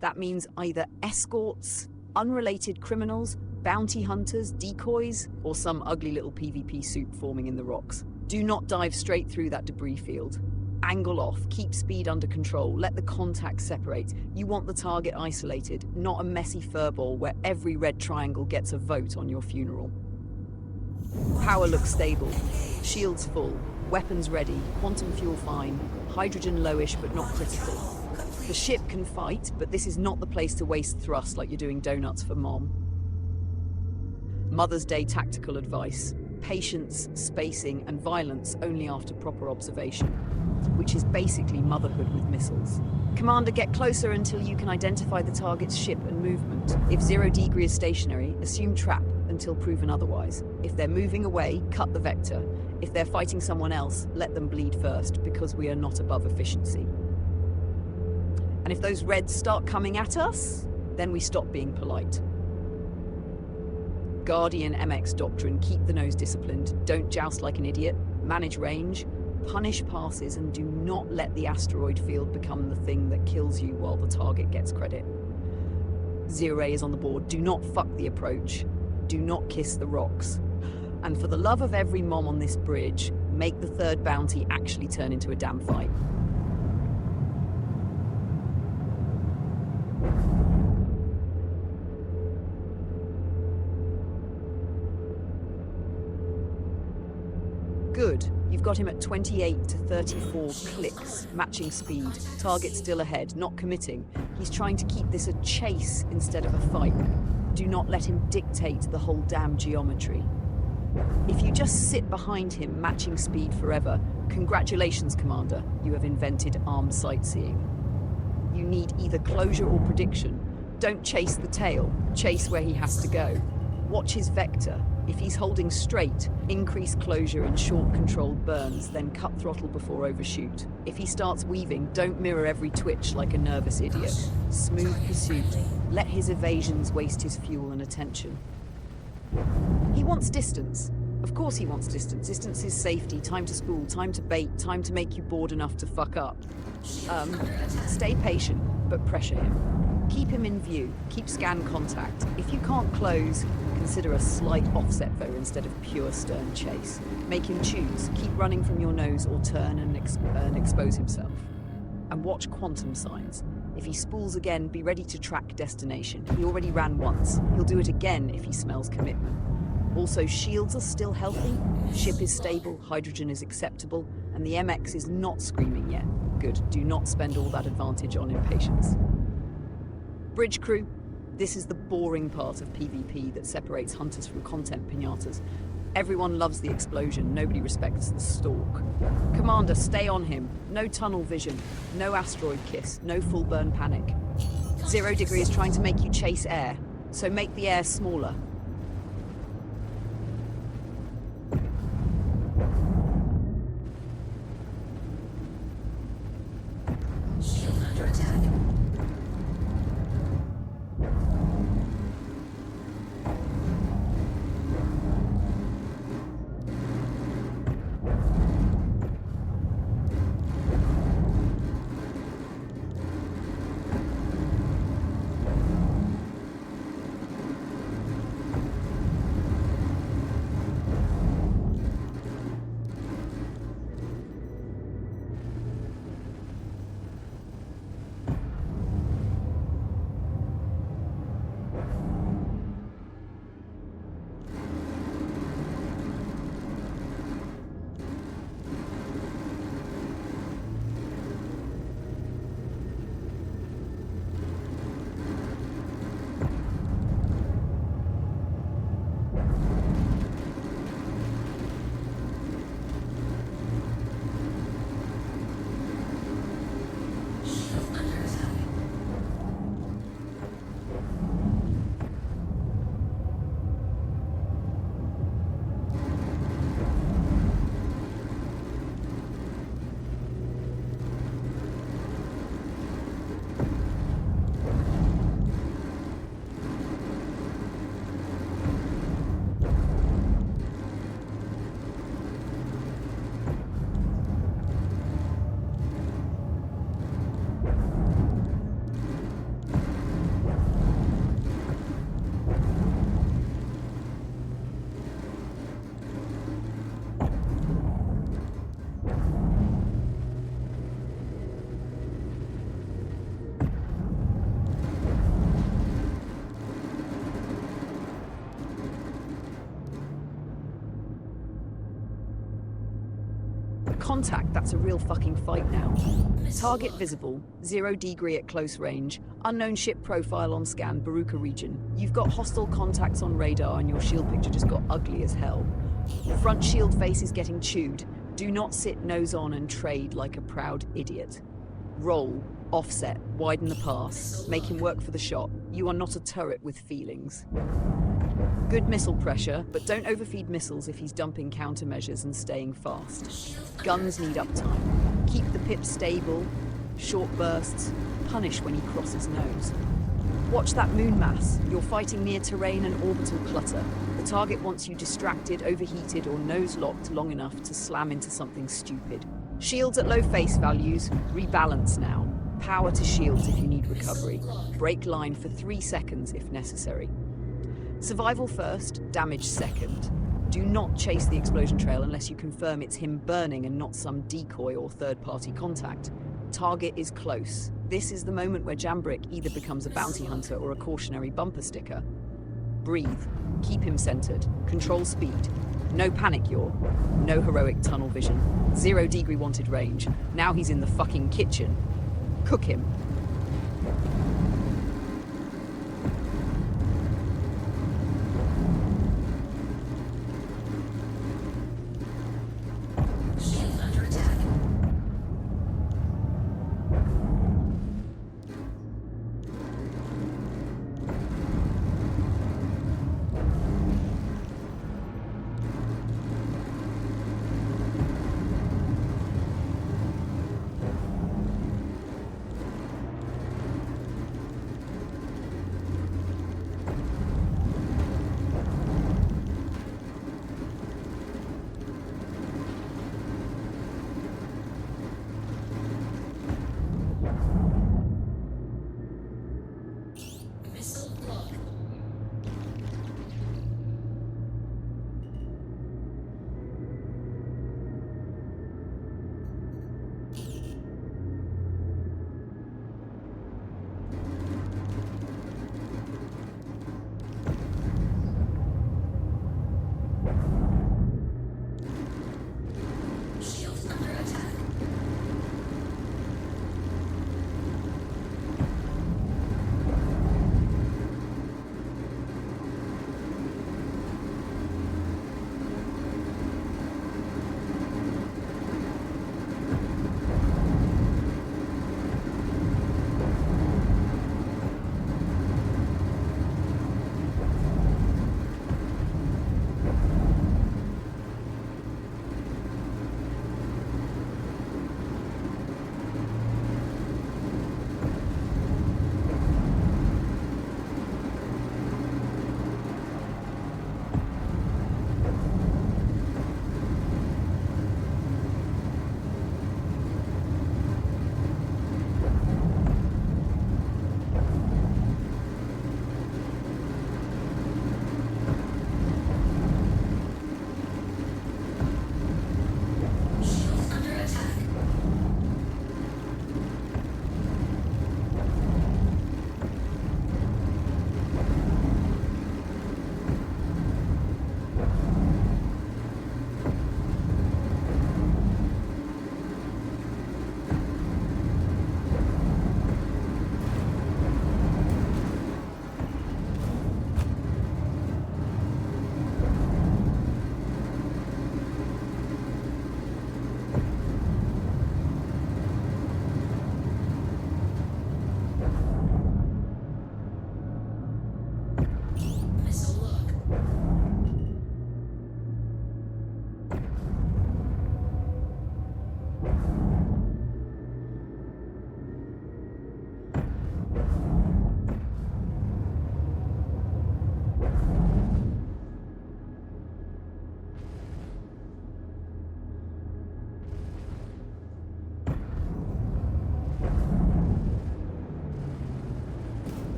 That means either escorts, unrelated criminals, bounty hunters, decoys, or some ugly little PvP soup forming in the rocks. Do not dive straight through that debris field. Angle off, keep speed under control, let the contacts separate. You want the target isolated, not a messy furball where every red triangle gets a vote on your funeral. Power looks stable, shields full, weapons ready, quantum fuel fine, hydrogen lowish but not critical. The ship can fight, but this is not the place to waste thrust like you're doing donuts for Mom. Mother's Day tactical advice. Patience, spacing, and violence only after proper observation, which is basically motherhood with missiles. Commander, get closer until you can identify the target's ship and movement. If 0 Digre is stationary, assume trap until proven otherwise. If they're moving away, cut the vector. If they're fighting someone else, let them bleed first, because we are not above efficiency. And if those reds start coming at us, then we stop being polite. Guardian MX doctrine, keep the nose disciplined, don't joust like an idiot, manage range, punish passes, and do not let the asteroid field become the thing that kills you while the target gets credit. Zero A is on the board. Do not fuck the approach. Do not kiss the rocks. And for the love of every mom on this bridge, make the third bounty actually turn into a damn fight. Good. You've got him at 28 to 34 clicks, matching speed. Target still ahead, not committing. He's trying to keep this a chase instead of a fight. Do not let him dictate the whole damn geometry. If you just sit behind him, matching speed forever, congratulations, Commander. You have invented armed sightseeing. You need either closure or prediction. Don't chase the tail, chase where he has to go. Watch his vector. If he's holding straight, increase closure in short controlled burns, then cut throttle before overshoot. If he starts weaving, don't mirror every twitch like a nervous idiot. Smooth pursuit. Let his evasions waste his fuel and attention. He wants distance. Of course he wants distance. Distance is safety, time to school, time to bait, time to make you bored enough to fuck up. Stay patient, but pressure him. Keep him in view. Keep scan contact. If you can't close, consider a slight offset though instead of pure stern chase. Make him choose. Keep running from your nose or turn and expose himself. And watch quantum signs. If he spools again, be ready to track destination. He already ran once. He'll do it again if he smells commitment. Also, shields are still healthy, ship is stable, hydrogen is acceptable, and the MX is not screaming yet. Good. Do not spend all that advantage on impatience. Bridge crew, this is the boring part of PvP that separates hunters from content pinatas. Everyone loves the explosion, nobody respects the stalk. Commander, stay on him. No tunnel vision, no asteroid kiss, no full burn panic. 0 degree is trying to make you chase air, so make the air smaller. Shield under attack. Contact, that's a real fucking fight now. Target visible, 0 degree at close range, unknown ship profile on scan, Baruka region. You've got hostile contacts on radar and your shield picture just got ugly as hell. Front shield face is getting chewed. Do not sit nose on and trade like a proud idiot. Roll, offset, widen the pass, make him work for the shot. You are not a turret with feelings. Good missile pressure, but don't overfeed missiles if he's dumping countermeasures and staying fast. Guns need uptime. Keep the pip stable, short bursts, punish when he crosses nose. Watch that moon mass. You're fighting near terrain and orbital clutter. The target wants you distracted, overheated, or nose-locked long enough to slam into something stupid. Shields at low face values. Rebalance now. Power to shields if you need recovery. Break line for 3 seconds if necessary. Survival first, damage second. Do not chase the explosion trail unless you confirm it's him burning and not some decoy or third-party contact. Target is close. This is the moment where Jambrick either becomes a bounty hunter or a cautionary bumper sticker. Breathe. Keep him centered. Control speed. No panic, yaw. No heroic tunnel vision. 0 degree wanted range. Now he's in the fucking kitchen. Cook him. Shield under attack.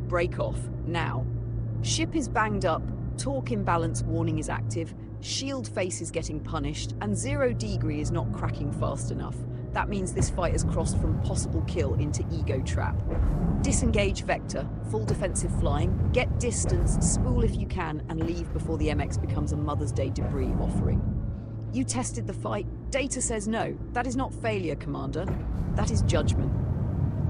Break off, now. Ship is banged up, torque imbalance warning is active, shield face is getting punished, and 0° is not cracking fast enough. That means this fight has crossed from possible kill into ego trap. Disengage vector, full defensive flying, get distance, spool if you can, and leave before the MX becomes a Mother's Day debris offering. You tested the fight, data says no. That is not failure, Commander. That is judgment.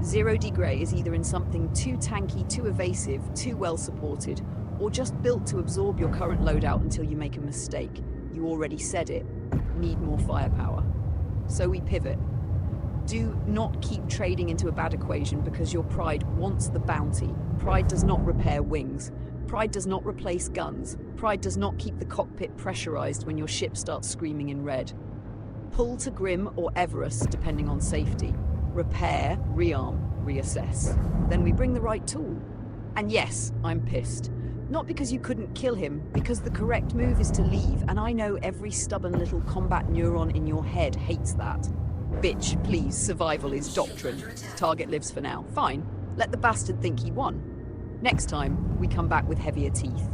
0° is either in something too tanky, too evasive, too well supported, or just built to absorb your current loadout until you make a mistake. You already said it. Need more firepower. So we pivot. Do not keep trading into a bad equation because your pride wants the bounty. Pride does not repair wings. Pride does not replace guns. Pride does not keep the cockpit pressurized when your ship starts screaming in red. Pull to Grim or Everest, depending on safety. Repair, rearm, reassess. Then we bring the right tool. And yes, I'm pissed. Not because you couldn't kill him, because the correct move is to leave, and I know every stubborn little combat neuron in your head hates that. Bitch, please, survival is doctrine. Target lives for now. Fine, let the bastard think he won. Next time, we come back with heavier teeth.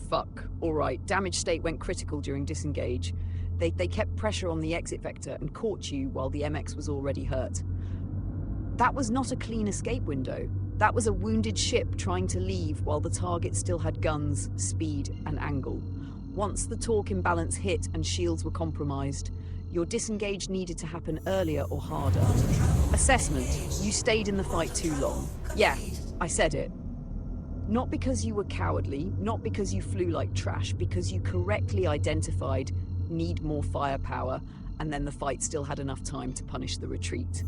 Fuck. All right. Damage state went critical during disengage. They kept pressure on the exit vector and caught you while the MX was already hurt. That was not a clean escape window. That was a wounded ship trying to leave while the target still had guns, speed, and angle. Once the torque imbalance hit and shields were compromised, your disengage needed to happen earlier or harder. Assessment. You stayed in the fight too long. Yeah, I said it. Not because you were cowardly, not because you flew like trash, because you correctly identified need more firepower, and then the fight still had enough time to punish the retreat.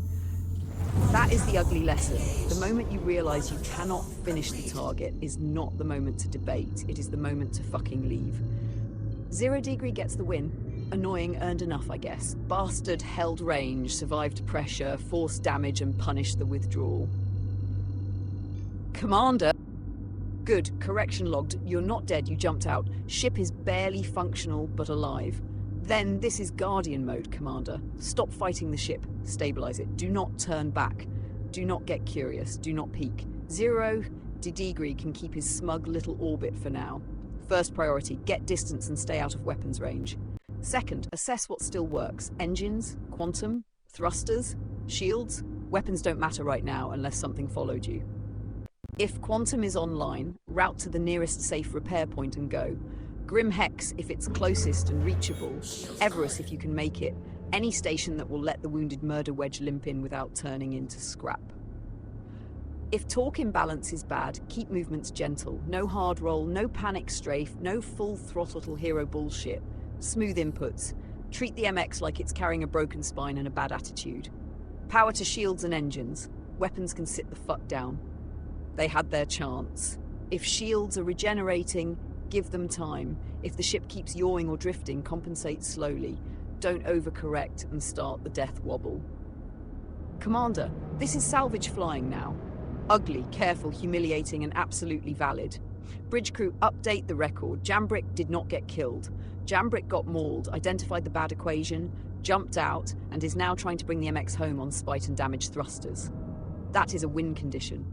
That is the ugly lesson. The moment you realize you cannot finish the target is not the moment to debate, it is the moment to fucking leave. 0 Degree gets the win. Annoying earned enough, I guess. Bastard held range, survived pressure, forced damage, and punished the withdrawal. Commander. Good, correction logged. You're not dead, you jumped out. Ship is barely functional, but alive. Then this is Guardian mode, Commander. Stop fighting the ship. Stabilize it. Do not turn back. Do not get curious. Do not peek. 0 Degree can keep his smug little orbit for now. First priority, get distance and stay out of weapons range. Second, assess what still works. Engines, quantum, thrusters, shields. Weapons don't matter right now unless something followed you. If quantum is online, route to the nearest safe repair point and go. Grim Hex if it's closest and reachable. Everest if you can make it. Any station that will let the wounded murder wedge limp in without turning into scrap. If torque imbalance is bad, keep movements gentle. No hard roll, no panic strafe, no full throttle hero bullshit. Smooth inputs. Treat the MX like it's carrying a broken spine and a bad attitude. Power to shields and engines. Weapons can sit the fuck down. They had their chance. If shields are regenerating, give them time. If the ship keeps yawing or drifting, compensate slowly. Don't overcorrect and start the death wobble. Commander, this is salvage flying now. Ugly, careful, humiliating, and absolutely valid. Bridge crew, update the record. Jambrick did not get killed. Jambrick got mauled, identified the bad equation, jumped out, and is now trying to bring the MX home on spite and damaged thrusters. That is a win condition.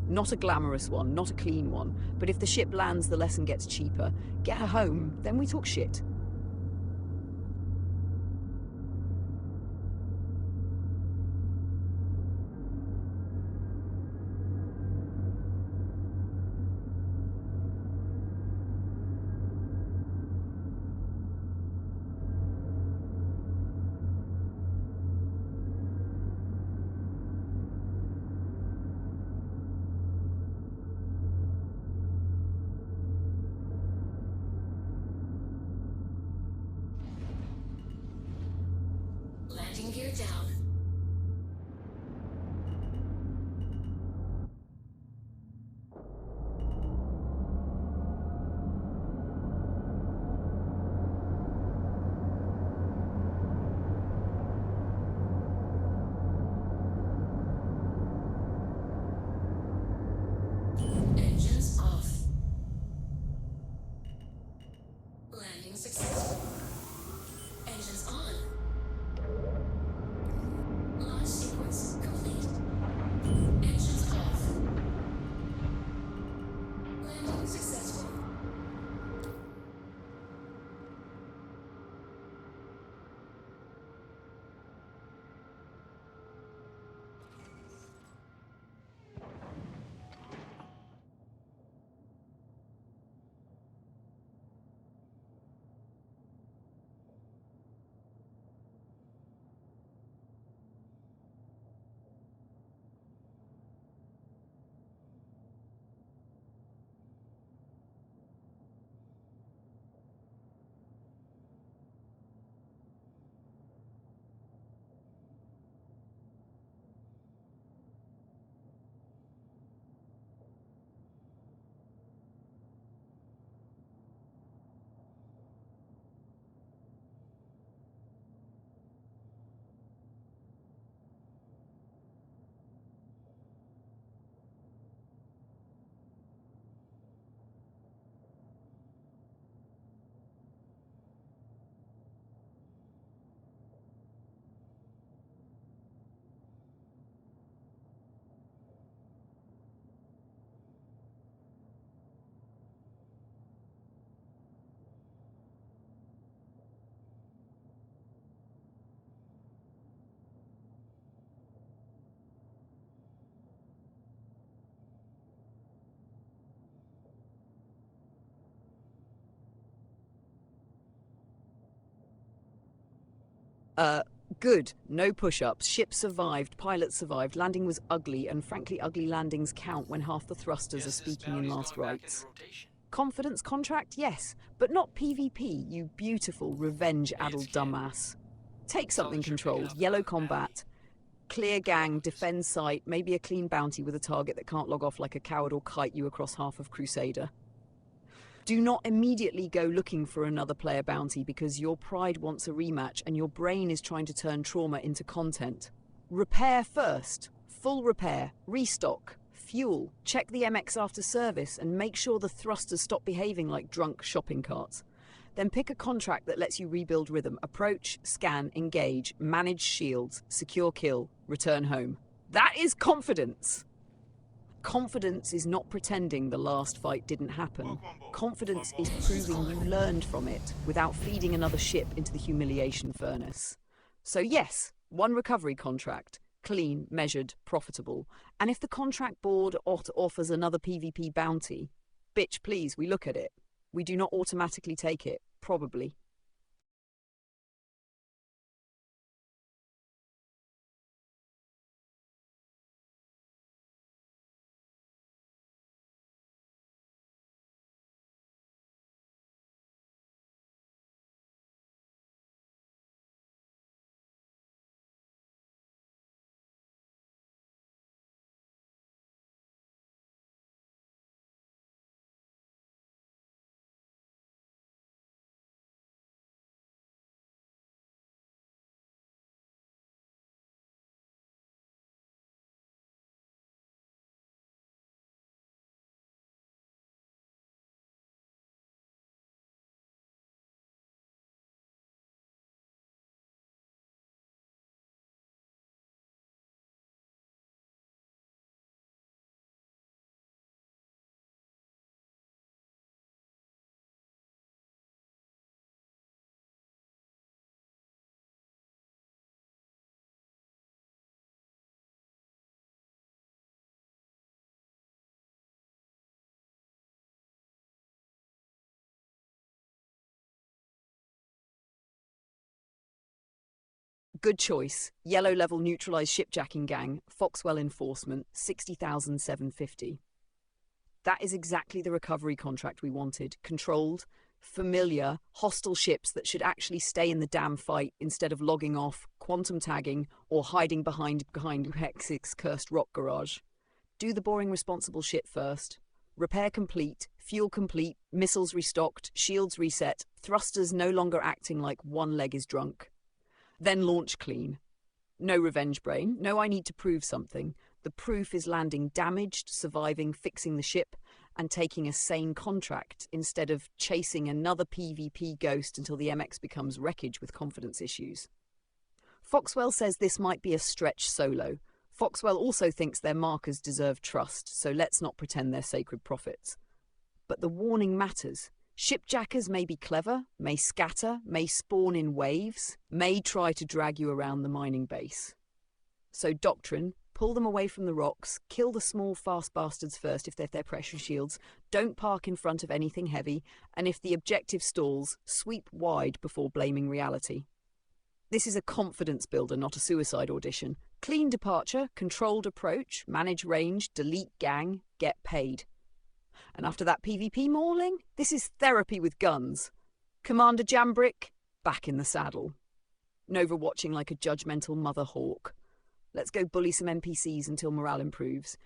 Not a glamorous one, not a clean one, but if the ship lands, the lesson gets cheaper. Get her home, then we talk shit. Landing gear down. Engines off. Landing successful. Engines on. Good. No push-ups. Ship survived. Pilot survived. Landing was ugly, and frankly, ugly landings count when half the thrusters are speaking in last rites. Confidence contract? Yes, but not PvP, you beautiful revenge-addled dumbass. Take something controlled. Yellow combat. Clear gang, defend site, maybe a clean bounty with a target that can't log off like a coward or kite you across half of Crusader. Do not immediately go looking for another player bounty because your pride wants a rematch and your brain is trying to turn trauma into content. Repair first. Full repair. Restock. Fuel. Check the MX after service and make sure the thrusters stop behaving like drunk shopping carts. Then pick a contract that lets you rebuild rhythm. Approach, scan, engage, manage shields, secure kill, return home. That is confidence! Confidence is not pretending the last fight didn't happen. Confidence is proving you learned from it without feeding another ship into the humiliation furnace. So yes, one recovery contract. Clean, measured, profitable. And if the contract board offers another PvP bounty, bitch please, we look at it. We do not automatically take it, probably. Good choice. Yellow level neutralized shipjacking gang, Foxwell enforcement, 60,750. That is exactly the recovery contract we wanted. Controlled, familiar, hostile ships that should actually stay in the damn fight instead of logging off, quantum tagging, or hiding behind Hexic's cursed rock garage. Do the boring responsible shit first. Repair complete, fuel complete, missiles restocked, shields reset, thrusters no longer acting like one leg is drunk. Then launch clean. No revenge brain, no I need to prove something. The proof is landing damaged, surviving, fixing the ship, and taking a sane contract instead of chasing another PvP ghost until the MX becomes wreckage with confidence issues. Foxwell says this might be a stretch solo. Foxwell also thinks their markers deserve trust, so let's not pretend they're sacred prophets. But the warning matters. Shipjackers may be clever, may scatter, may spawn in waves, may try to drag you around the mining base. So doctrine, pull them away from the rocks, kill the small fast bastards first if they're pressure shields, don't park in front of anything heavy, and if the objective stalls, sweep wide before blaming reality. This is a confidence builder, not a suicide audition. Clean departure, controlled approach, manage range, delete gang, get paid. And after that PvP mauling, this is therapy with guns. Commander Jambrick, back in the saddle. Nova watching like a judgmental mother hawk. Let's go bully some NPCs until morale improves.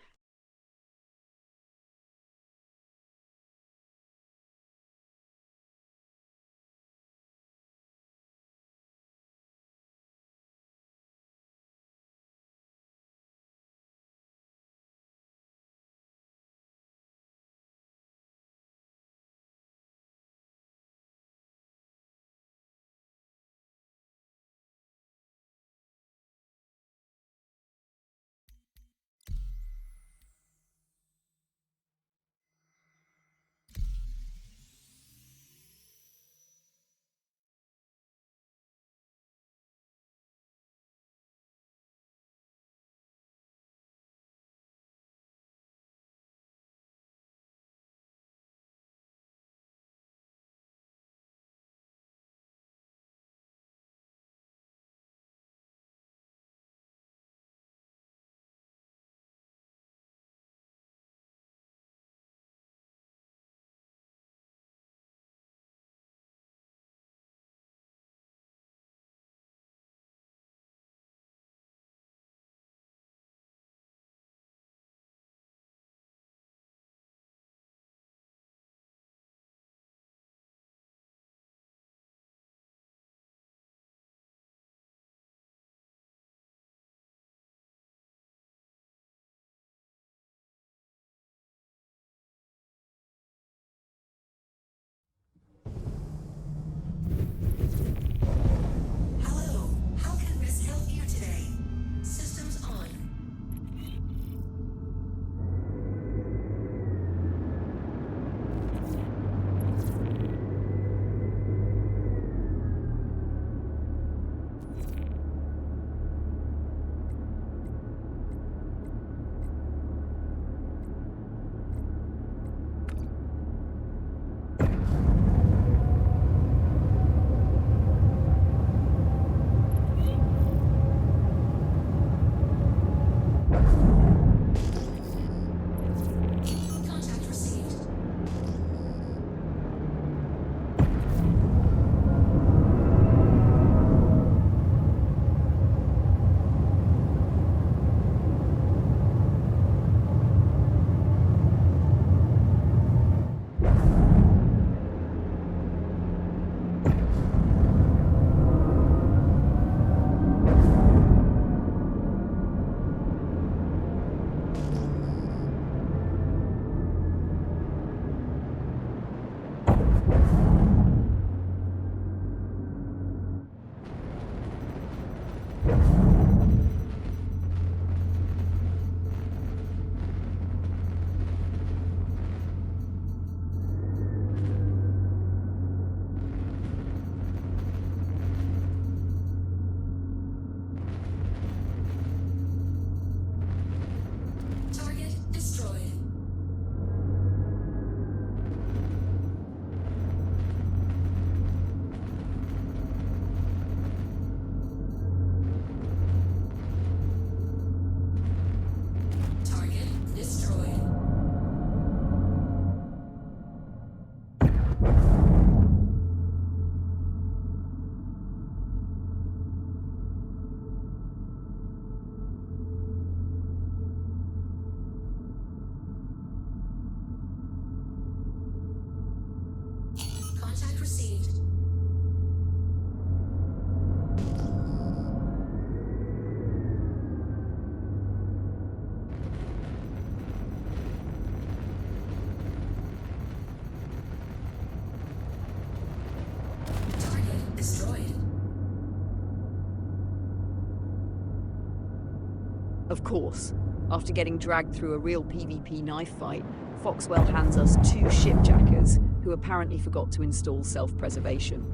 Of course, after getting dragged through a real PvP knife fight, Foxwell hands us 2 shipjackers who apparently forgot to install self-preservation.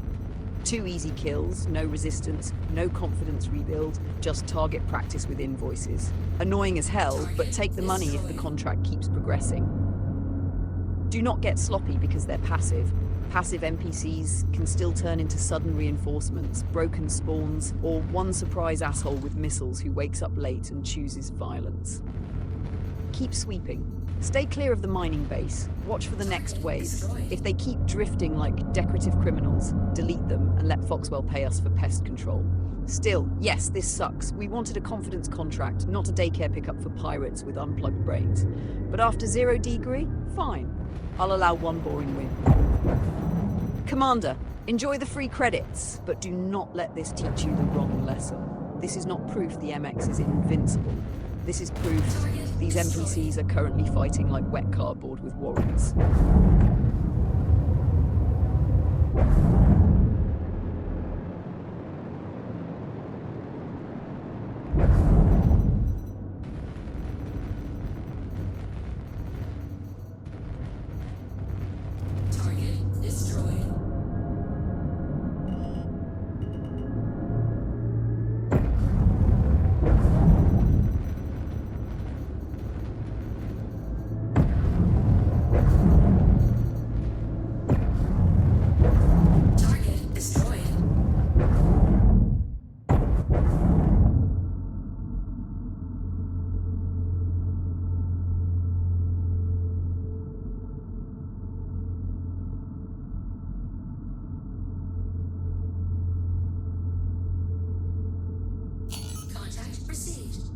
2 easy kills, no resistance, no confidence rebuild, just target practice with invoices. Annoying as hell, but take the money if the contract keeps progressing. Do not get sloppy because they're passive. Passive NPCs can still turn into sudden reinforcements, broken spawns, or one surprise asshole with missiles who wakes up late and chooses violence. Keep sweeping. Stay clear of the mining base. Watch for the next wave. If they keep drifting like decorative criminals, delete them and let Foxwell pay us for pest control. Still, yes, this sucks. We wanted a confidence contract, not a daycare pickup for pirates with unplugged brains. But after 0 degree, fine. I'll allow 1 boring win. Commander, enjoy the free credits, but do not let this teach you the wrong lesson. This is not proof the MX is invincible. This is proof these NPCs are currently fighting like wet cardboard with warrants. Target destroyed. Target destroyed. Contact received.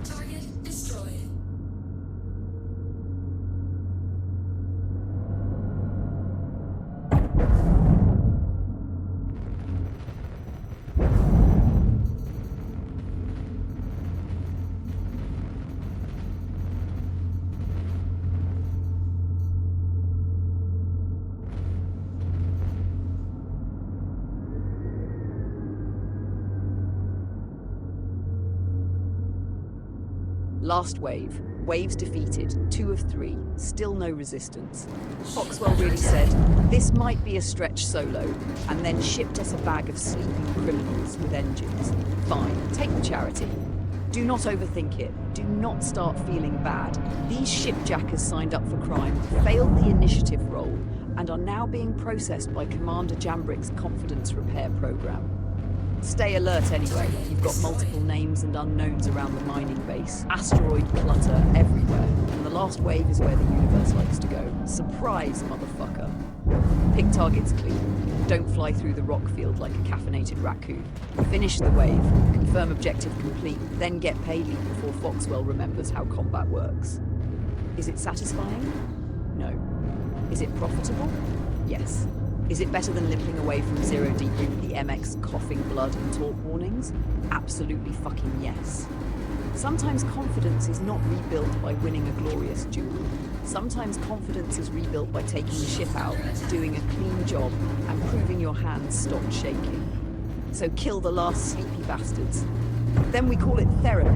Target destroyed. Last wave. Waves defeated, 2 of 3, still no resistance. Foxwell really said, this might be a stretch solo, and then shipped us a bag of sleeping criminals with engines. Fine, take the charity. Do not overthink it. Do not start feeling bad. These shipjackers signed up for crime, failed the initiative role, and are now being processed by Commander Jambrick's confidence repair program. Stay alert anyway. You've got multiple names and unknowns around the mining base. Asteroid clutter everywhere. And the last wave is where the universe likes to go. Surprise, motherfucker. Pick targets clean. Don't fly through the rock field like a caffeinated raccoon. Finish the wave. Confirm objective complete. Then get paid before Foxwell remembers how combat works. Is it satisfying? No. Is it profitable? Yes. Is it better than limping away from 0 degree with the MX coughing blood and talk warnings? Absolutely fucking yes. Sometimes confidence is not rebuilt by winning a glorious duel. Sometimes confidence is rebuilt by taking the ship out, doing a clean job, and proving your hands stopped shaking. So kill the last sleepy bastards. Then we call it therapy.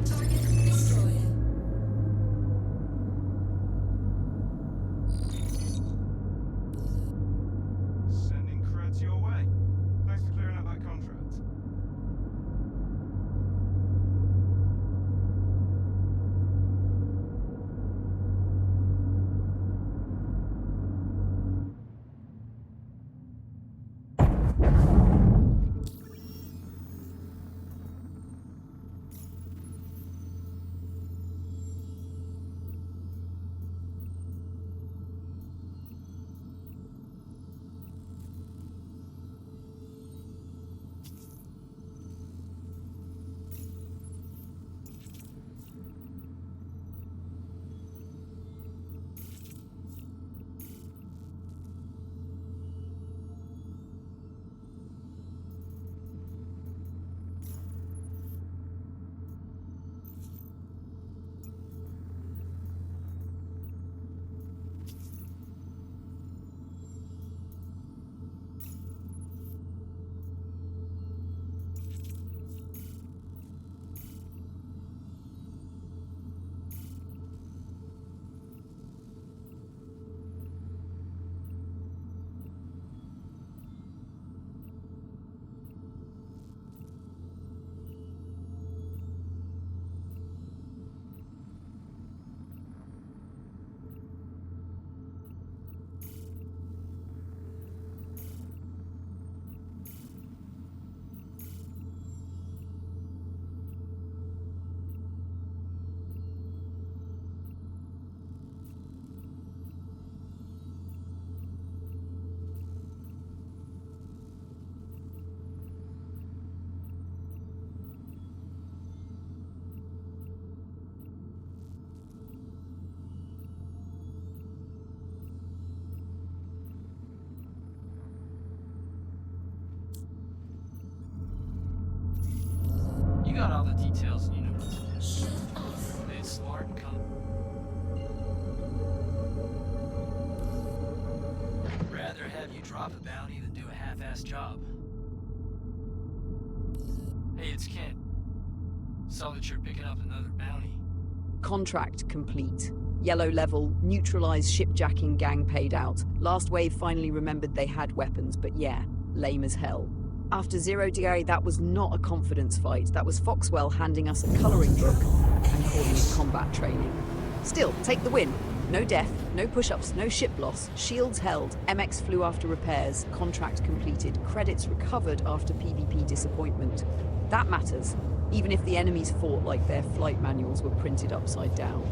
Target destroyed. Sending creds your way. Thanks for clearing out that contract. You got all the details and you know what to do. Shield off. Play it smart and come. Rather have you drop a bounty than do a half-assed job. Hey, it's Kent. Saw that you're picking up another bounty. Contract complete. Yellow level, neutralized shipjacking gang paid out. Last wave finally remembered they had weapons, but yeah, lame as hell. After Zero Day, that was not a confidence fight. That was Foxwell handing us a colouring book and calling it combat training. Still, take the win. No death, no push-ups, no ship loss. Shields held. MX flew after repairs. Contract completed. Credits recovered after PvP disappointment. That matters, even if the enemies fought like their flight manuals were printed upside down.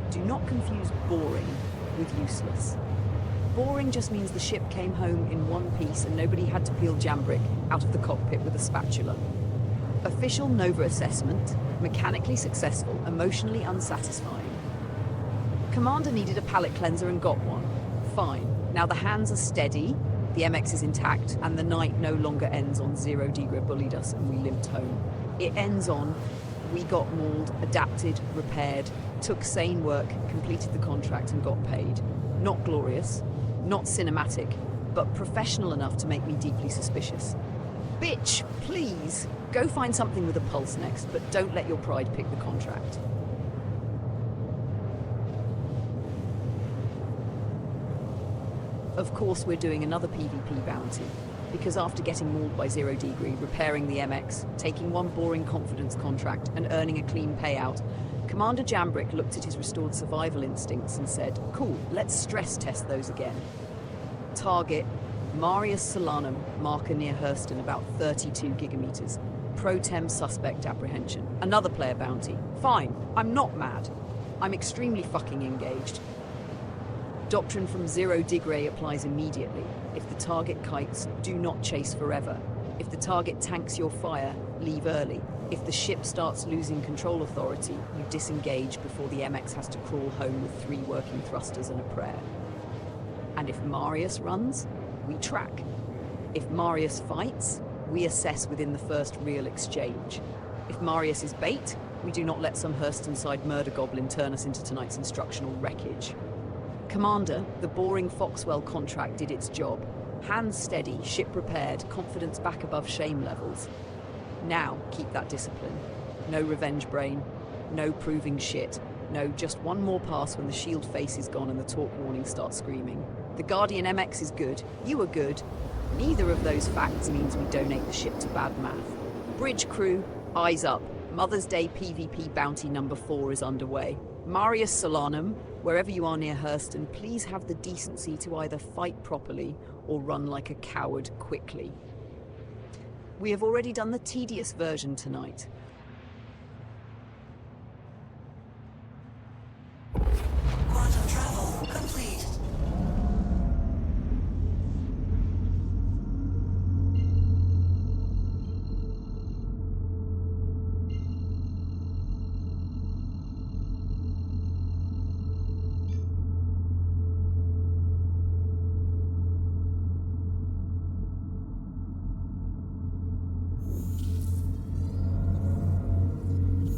Do not confuse boring with useless. Boring just means the ship came home in one piece and nobody had to peel jambrick out of the cockpit with a spatula. Official Nova assessment, mechanically successful, emotionally unsatisfying. Commander needed a palate cleanser and got one. Fine. Now the hands are steady, the MX is intact, and the night no longer ends on Zero Degra bullied us and we limped home. It ends on we got mauled, adapted, repaired, took sane work, completed the contract and got paid. Not glorious, not cinematic, but professional enough to make me deeply suspicious. Bitch, please, go find something with a pulse next, but don't let your pride pick the contract. Of course we're doing another PvP bounty, because after getting mauled by 0 Degree, repairing the MX, taking one boring confidence contract and earning a clean payout, Commander Jambrick looked at his restored survival instincts and said, "Cool, let's stress test those again." Target, Marius Solanum, marker near Hurston, about 32 gigameters. Pro-tem suspect apprehension. Another player bounty. Fine, I'm not mad. I'm extremely fucking engaged. Doctrine from 0 degree applies immediately. If the target kites, do not chase forever. If the target tanks your fire, leave early. If the ship starts losing control authority, you disengage before the MX has to crawl home with 3 working thrusters and a prayer. And if Marius runs, we track. If Marius fights, we assess within the first real exchange. If Marius is bait, we do not let some Hurston-side murder goblin turn us into tonight's instructional wreckage. Commander, the boring Foxwell contract did its job. Hands steady, ship repaired, confidence back above shame levels. Now, keep that discipline. No revenge brain, no proving shit, no just one more pass when the shield face is gone and the talk warning starts screaming. The Guardian MX is good, you are good. Neither of those facts means we donate the ship to bad math. Bridge crew, eyes up. Mother's Day PvP bounty number 4 is underway. Marius Solanum, wherever you are near Hurston, please have the decency to either fight properly or run like a coward quickly. We have already done the tedious version tonight. Quantum travel complete.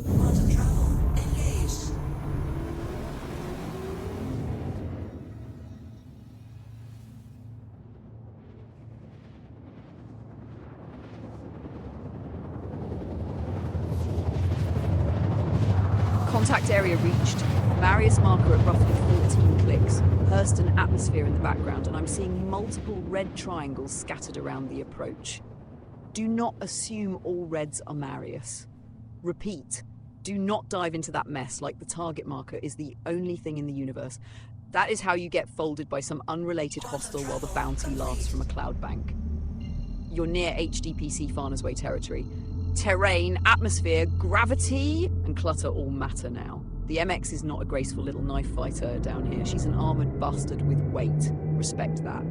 Quantum travel engaged. Contact area reached. Marius marker at roughly 14 clicks. Hurston atmosphere in the background, and I'm seeing multiple red triangles scattered around the approach. Do not assume all reds are Marius. Repeat, do not dive into that mess like the target marker is the only thing in the universe. That is how you get folded by some unrelated hostile while the bounty laughs from a cloud bank. You're near HDPC Farner's Way territory. Terrain, atmosphere, gravity, and clutter all matter now. The MX is not a graceful little knife fighter down here. She's an armoured bastard with weight. Respect that.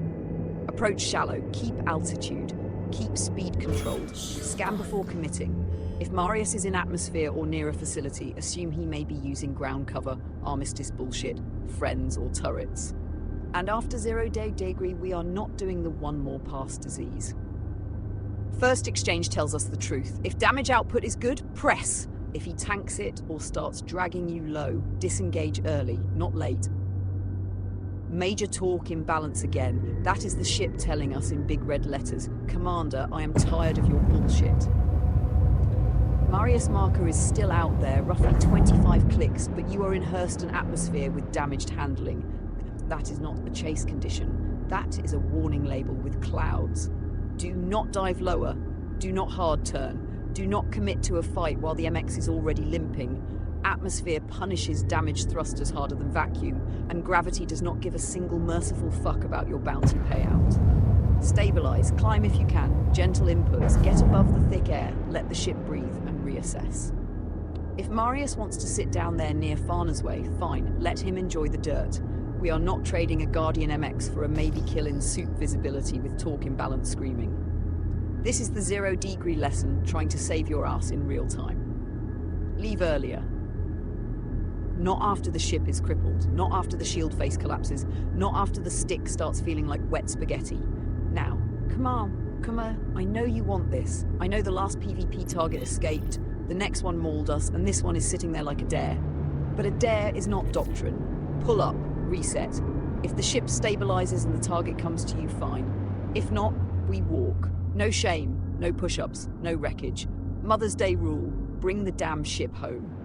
Approach shallow. Keep altitude. Keep speed controlled. Scan before committing. If Marius is in atmosphere or near a facility, assume he may be using ground cover, armistice bullshit, friends or turrets. And after 0 degree, we are not doing the one more pass disease. First exchange tells us the truth. If damage output is good, press. If he tanks it or starts dragging you low, disengage early, not late. Major torque imbalance again. That is the ship telling us in big red letters. Commander, I am tired of your bullshit. Marius marker is still out there, roughly 25 clicks, but you are in Hurston atmosphere with damaged handling. That is not a chase condition. That is a warning label with clouds. Do not dive lower. Do not hard turn. Do not commit to a fight while the MX is already limping. Atmosphere punishes damaged thrusters harder than vacuum, and gravity does not give a single merciful fuck about your bounty payout. Stabilize, climb if you can, gentle inputs, get above the thick air, let the ship breathe, and reassess. If Marius wants to sit down there near Farner's Way, fine, let him enjoy the dirt. We are not trading a Guardian MX for a maybe kill in suit visibility with torque imbalance screaming. This is the 0 degree lesson, trying to save your ass in real time. Leave earlier. Not after the ship is crippled, not after the shield face collapses, not after the stick starts feeling like wet spaghetti. Now, come on, I know you want this. I know the last PvP target escaped, the next one mauled us, and this one is sitting there like a dare. But a dare is not doctrine. Pull up, reset. If the ship stabilizes and the target comes to you, fine. If not, we walk. No shame, no push-ups, no wreckage. Mother's Day rule, bring the damn ship home.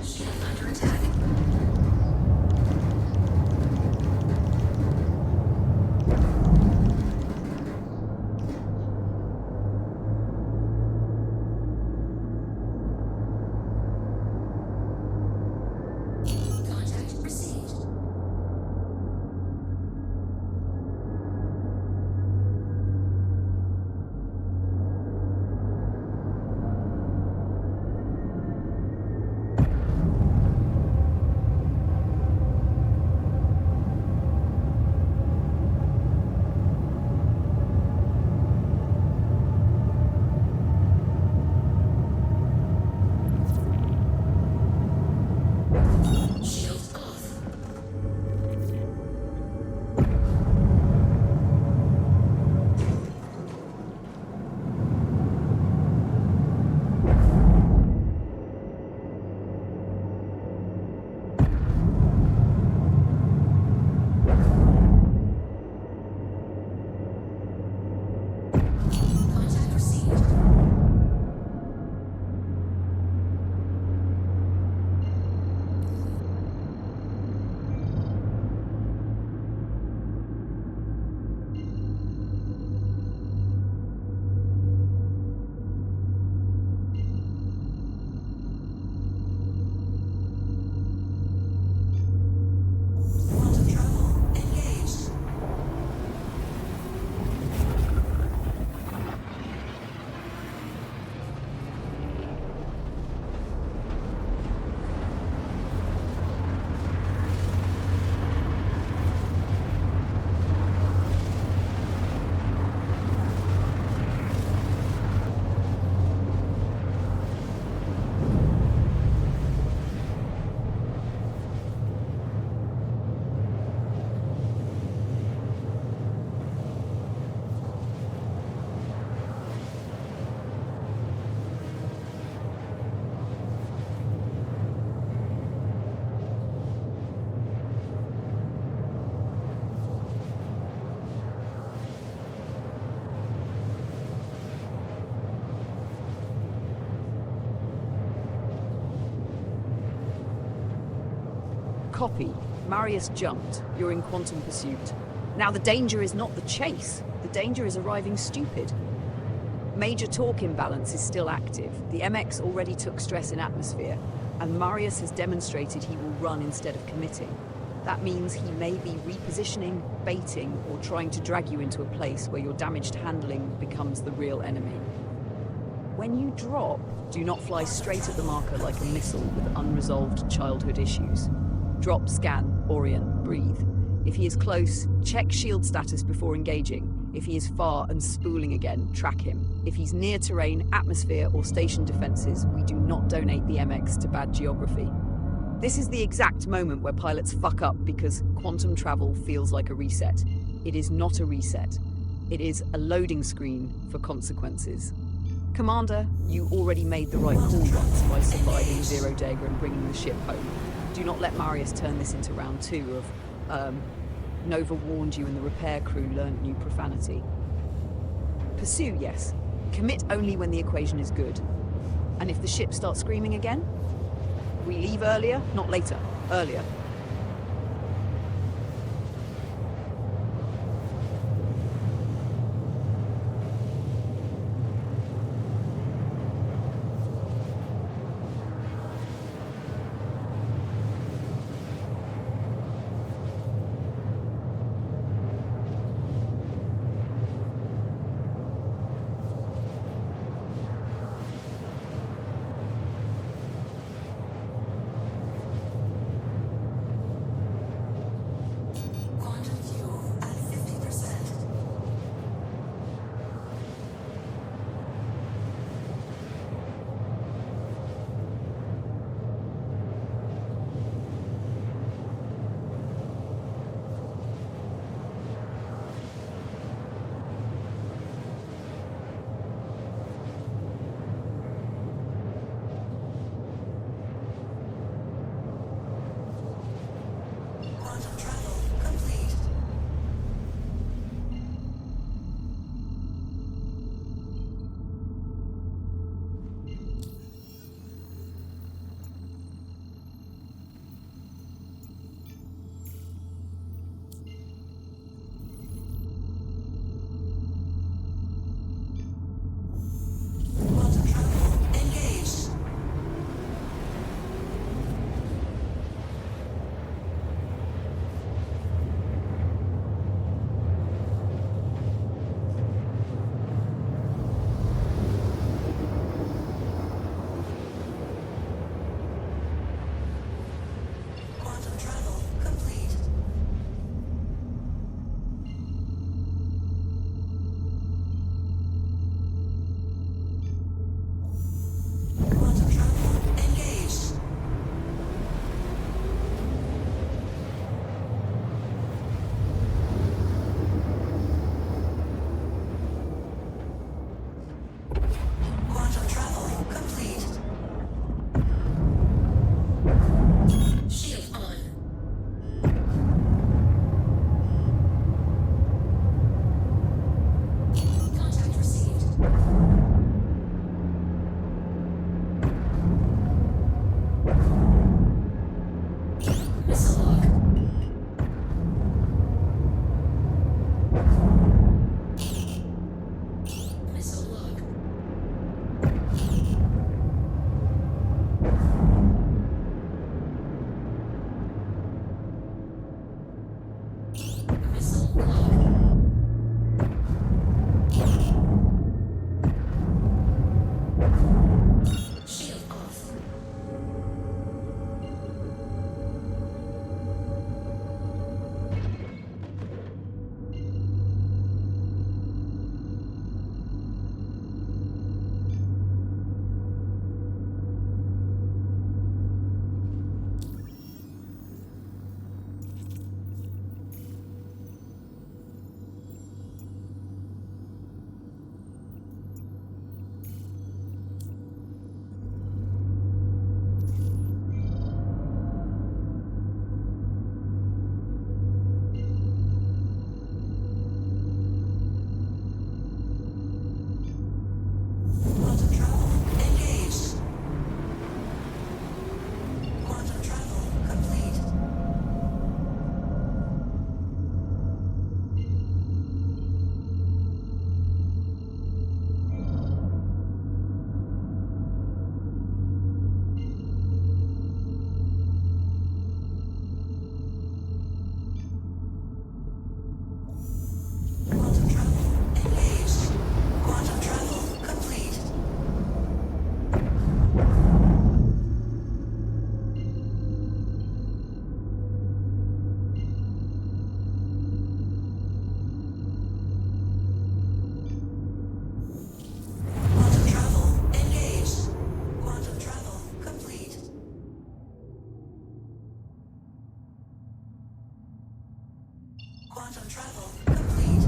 Shield under attack. Contact received. Shield off. Contact received. Quantum travel engaged. Copy. Marius jumped. You're in quantum pursuit. Now the danger is not the chase. The danger is arriving stupid. Major torque imbalance is still active. The MX already took stress in atmosphere, and Marius has demonstrated he will run instead of committing. That means he may be repositioning, baiting, or trying to drag you into a place where your damaged handling becomes the real enemy. When you drop, do not fly straight at the marker like a missile with unresolved childhood issues. Drop, scan, orient, breathe. If he is close, check shield status before engaging. If he is far and spooling again, track him. If he's near terrain, atmosphere, or station defenses, we do not donate the MX to bad geography. This is the exact moment where pilots fuck up because quantum travel feels like a reset. It is not a reset. It is a loading screen for consequences. Commander, you already made the right call once by surviving Zero Dagger and bringing the ship home. Do not let Marius turn this into round 2 of, Nova warned you and the repair crew learned new profanity. Pursue, yes. Commit only when the equation is good. And if the ship starts screaming again? We leave earlier, not later. Earlier. travel complete.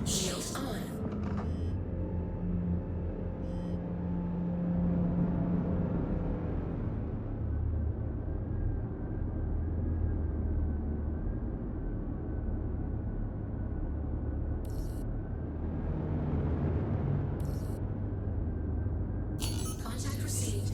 Shields on. Contact received.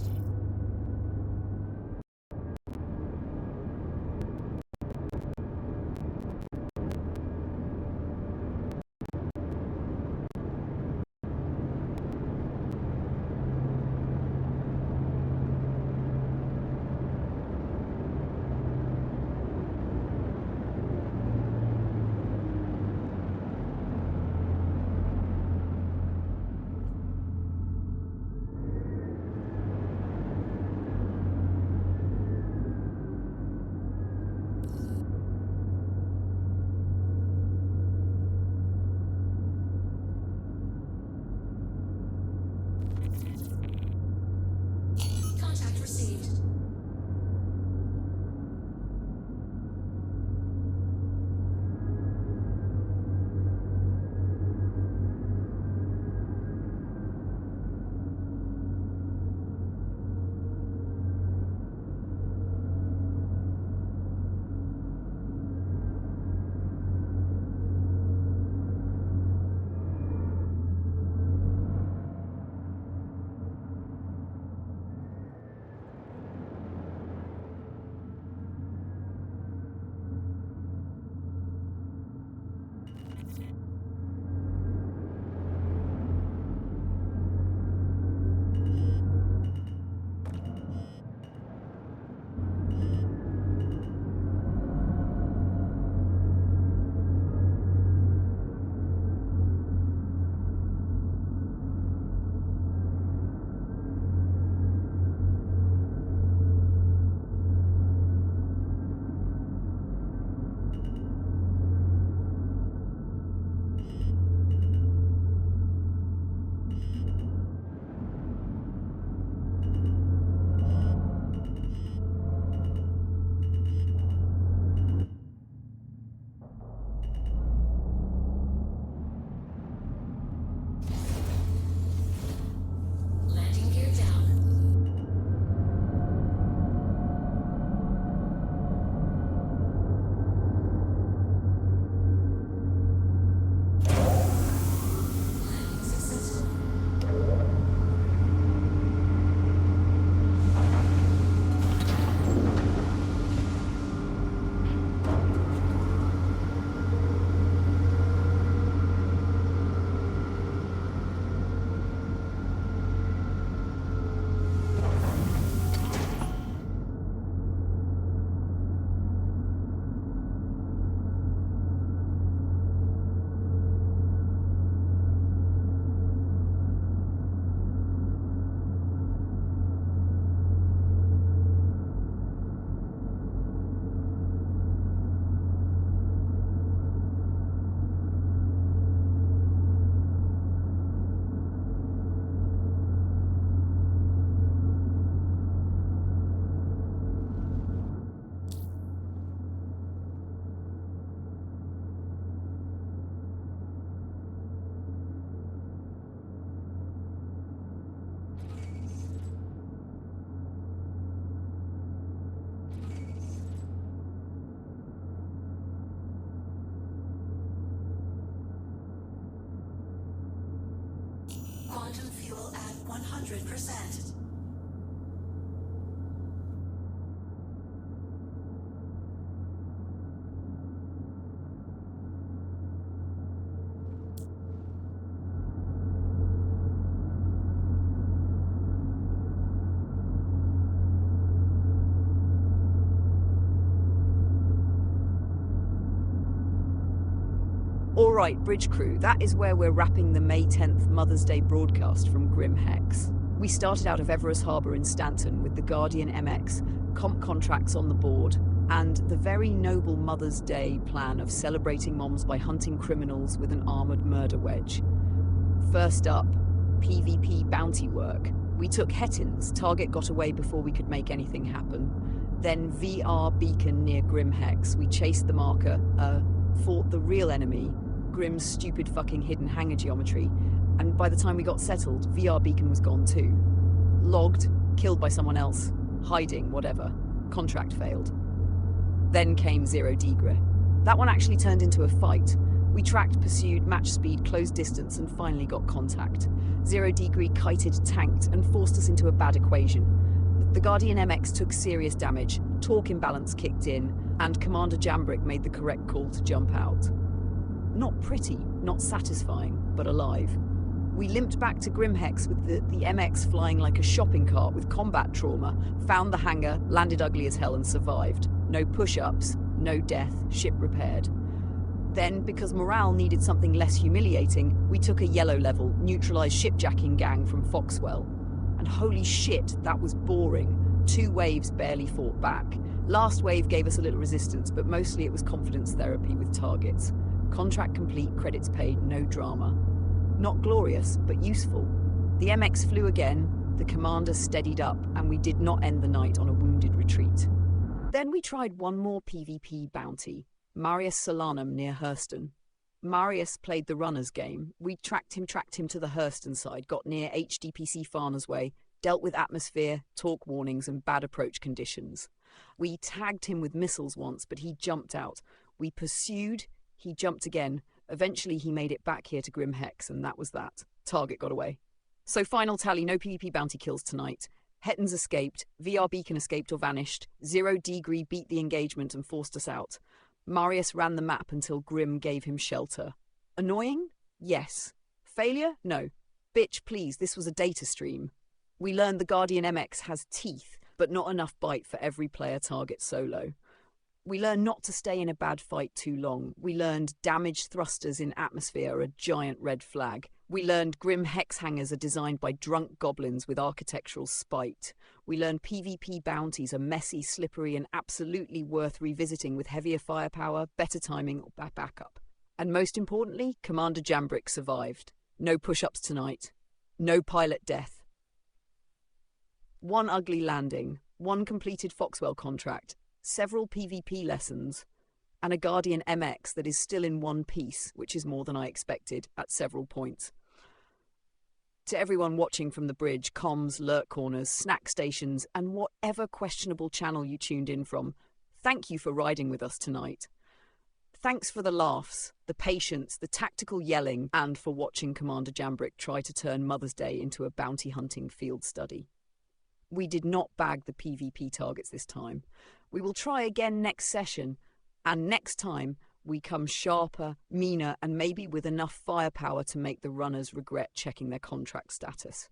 Contact received. Landing gear down. Landing successful. Quantum fuel at 100%. All right, bridge crew, that is where we're wrapping the May 10th Mother's Day broadcast from Grim Hex. We started out of Everest Harbour in Stanton with the Guardian MX, comp contracts on the board, and the very noble Mother's Day plan of celebrating moms by hunting criminals with an armoured murder wedge. First up, PvP bounty work. We took Hettins, target got away before we could make anything happen. Then VR beacon near Grim Hex. We chased the marker, fought the real enemy, Grim's stupid fucking hidden hangar geometry, and by the time we got settled, VR beacon was gone too. Logged, killed by someone else, hiding, whatever. Contract failed. Then came Zero Degree. That one actually turned into a fight. We tracked, pursued, match speed, closed distance, and finally got contact. Zero Degree kited, tanked, and forced us into a bad equation. The Guardian MX took serious damage, torque imbalance kicked in, and Commander Jambrick made the correct call to jump out. Not pretty, not satisfying, but alive. We limped back to Grimhex with the MX flying like a shopping cart with combat trauma, found the hangar, landed ugly as hell and survived. No push-ups, no death, ship repaired. Then, because morale needed something less humiliating, we took a yellow level, neutralised shipjacking gang from Foxwell. And holy shit, that was boring. 2 waves barely fought back. Last wave gave us a little resistance, but mostly it was confidence therapy with targets. Contract complete, credits paid, no drama. Not glorious, but useful. The MX flew again, the commander steadied up, and we did not end the night on a wounded retreat. Then we tried one more PvP bounty, Marius Solanum near Hurston. Marius played the runner's game. We tracked him to the Hurston side, got near HDPC Farner's Way, dealt with atmosphere, torque warnings, and bad approach conditions. We tagged him with missiles once, but he jumped out. We pursued, he jumped again. Eventually he made it back here to Grim Hex, and that was that. Target got away. So final tally, no PvP bounty kills tonight. Hettins escaped, VR Beacon escaped or vanished, Zero Degree beat the engagement and forced us out. Marius ran the map until Grim gave him shelter. Annoying? Yes. Failure? No. Bitch, please, this was a data stream. We learned the Guardian MX has teeth, but not enough bite for every player target solo. We learned not to stay in a bad fight too long. We learned damaged thrusters in atmosphere are a giant red flag. We learned grim hex hangars are designed by drunk goblins with architectural spite. We learned PvP bounties are messy, slippery, and absolutely worth revisiting with heavier firepower, better timing, or backup. And most importantly, Commander Jambrick survived. No push-ups tonight. No pilot death. 1 ugly landing. 1 completed Foxwell contract. Several PvP lessons, and a Guardian MX that is still in one piece, which is more than I expected at several points. To everyone watching from the bridge, comms, lurk corners, snack stations, and whatever questionable channel you tuned in from, thank you for riding with us tonight. Thanks for the laughs, the patience, the tactical yelling, and for watching Commander Jambrick try to turn Mother's Day into a bounty hunting field study. We did not bag the PvP targets this time. We will try again next session, and next time we come sharper, meaner, and maybe with enough firepower to make the runners regret checking their contract status.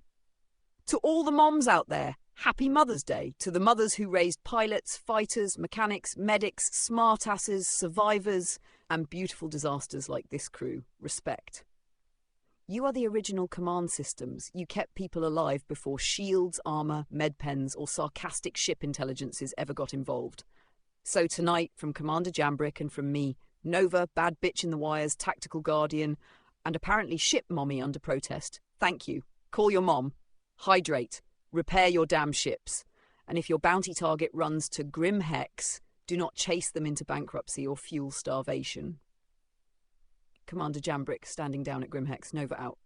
To all the moms out there, happy Mother's Day. To the mothers who raised pilots, fighters, mechanics, medics, smartasses, survivors, and beautiful disasters like this crew, respect. You are the original command systems. You kept people alive before shields, armour, medpens, or sarcastic ship intelligences ever got involved. So tonight, from Commander Jambrick and from me, Nova, Bad Bitch in the Wires, Tactical Guardian, and apparently Ship Mommy under protest, thank you. Call your mom. Hydrate. Repair your damn ships. And if your bounty target runs to Grim Hex, do not chase them into bankruptcy or fuel starvation. Commander Jambrick standing down at Grim Hex. Nova out.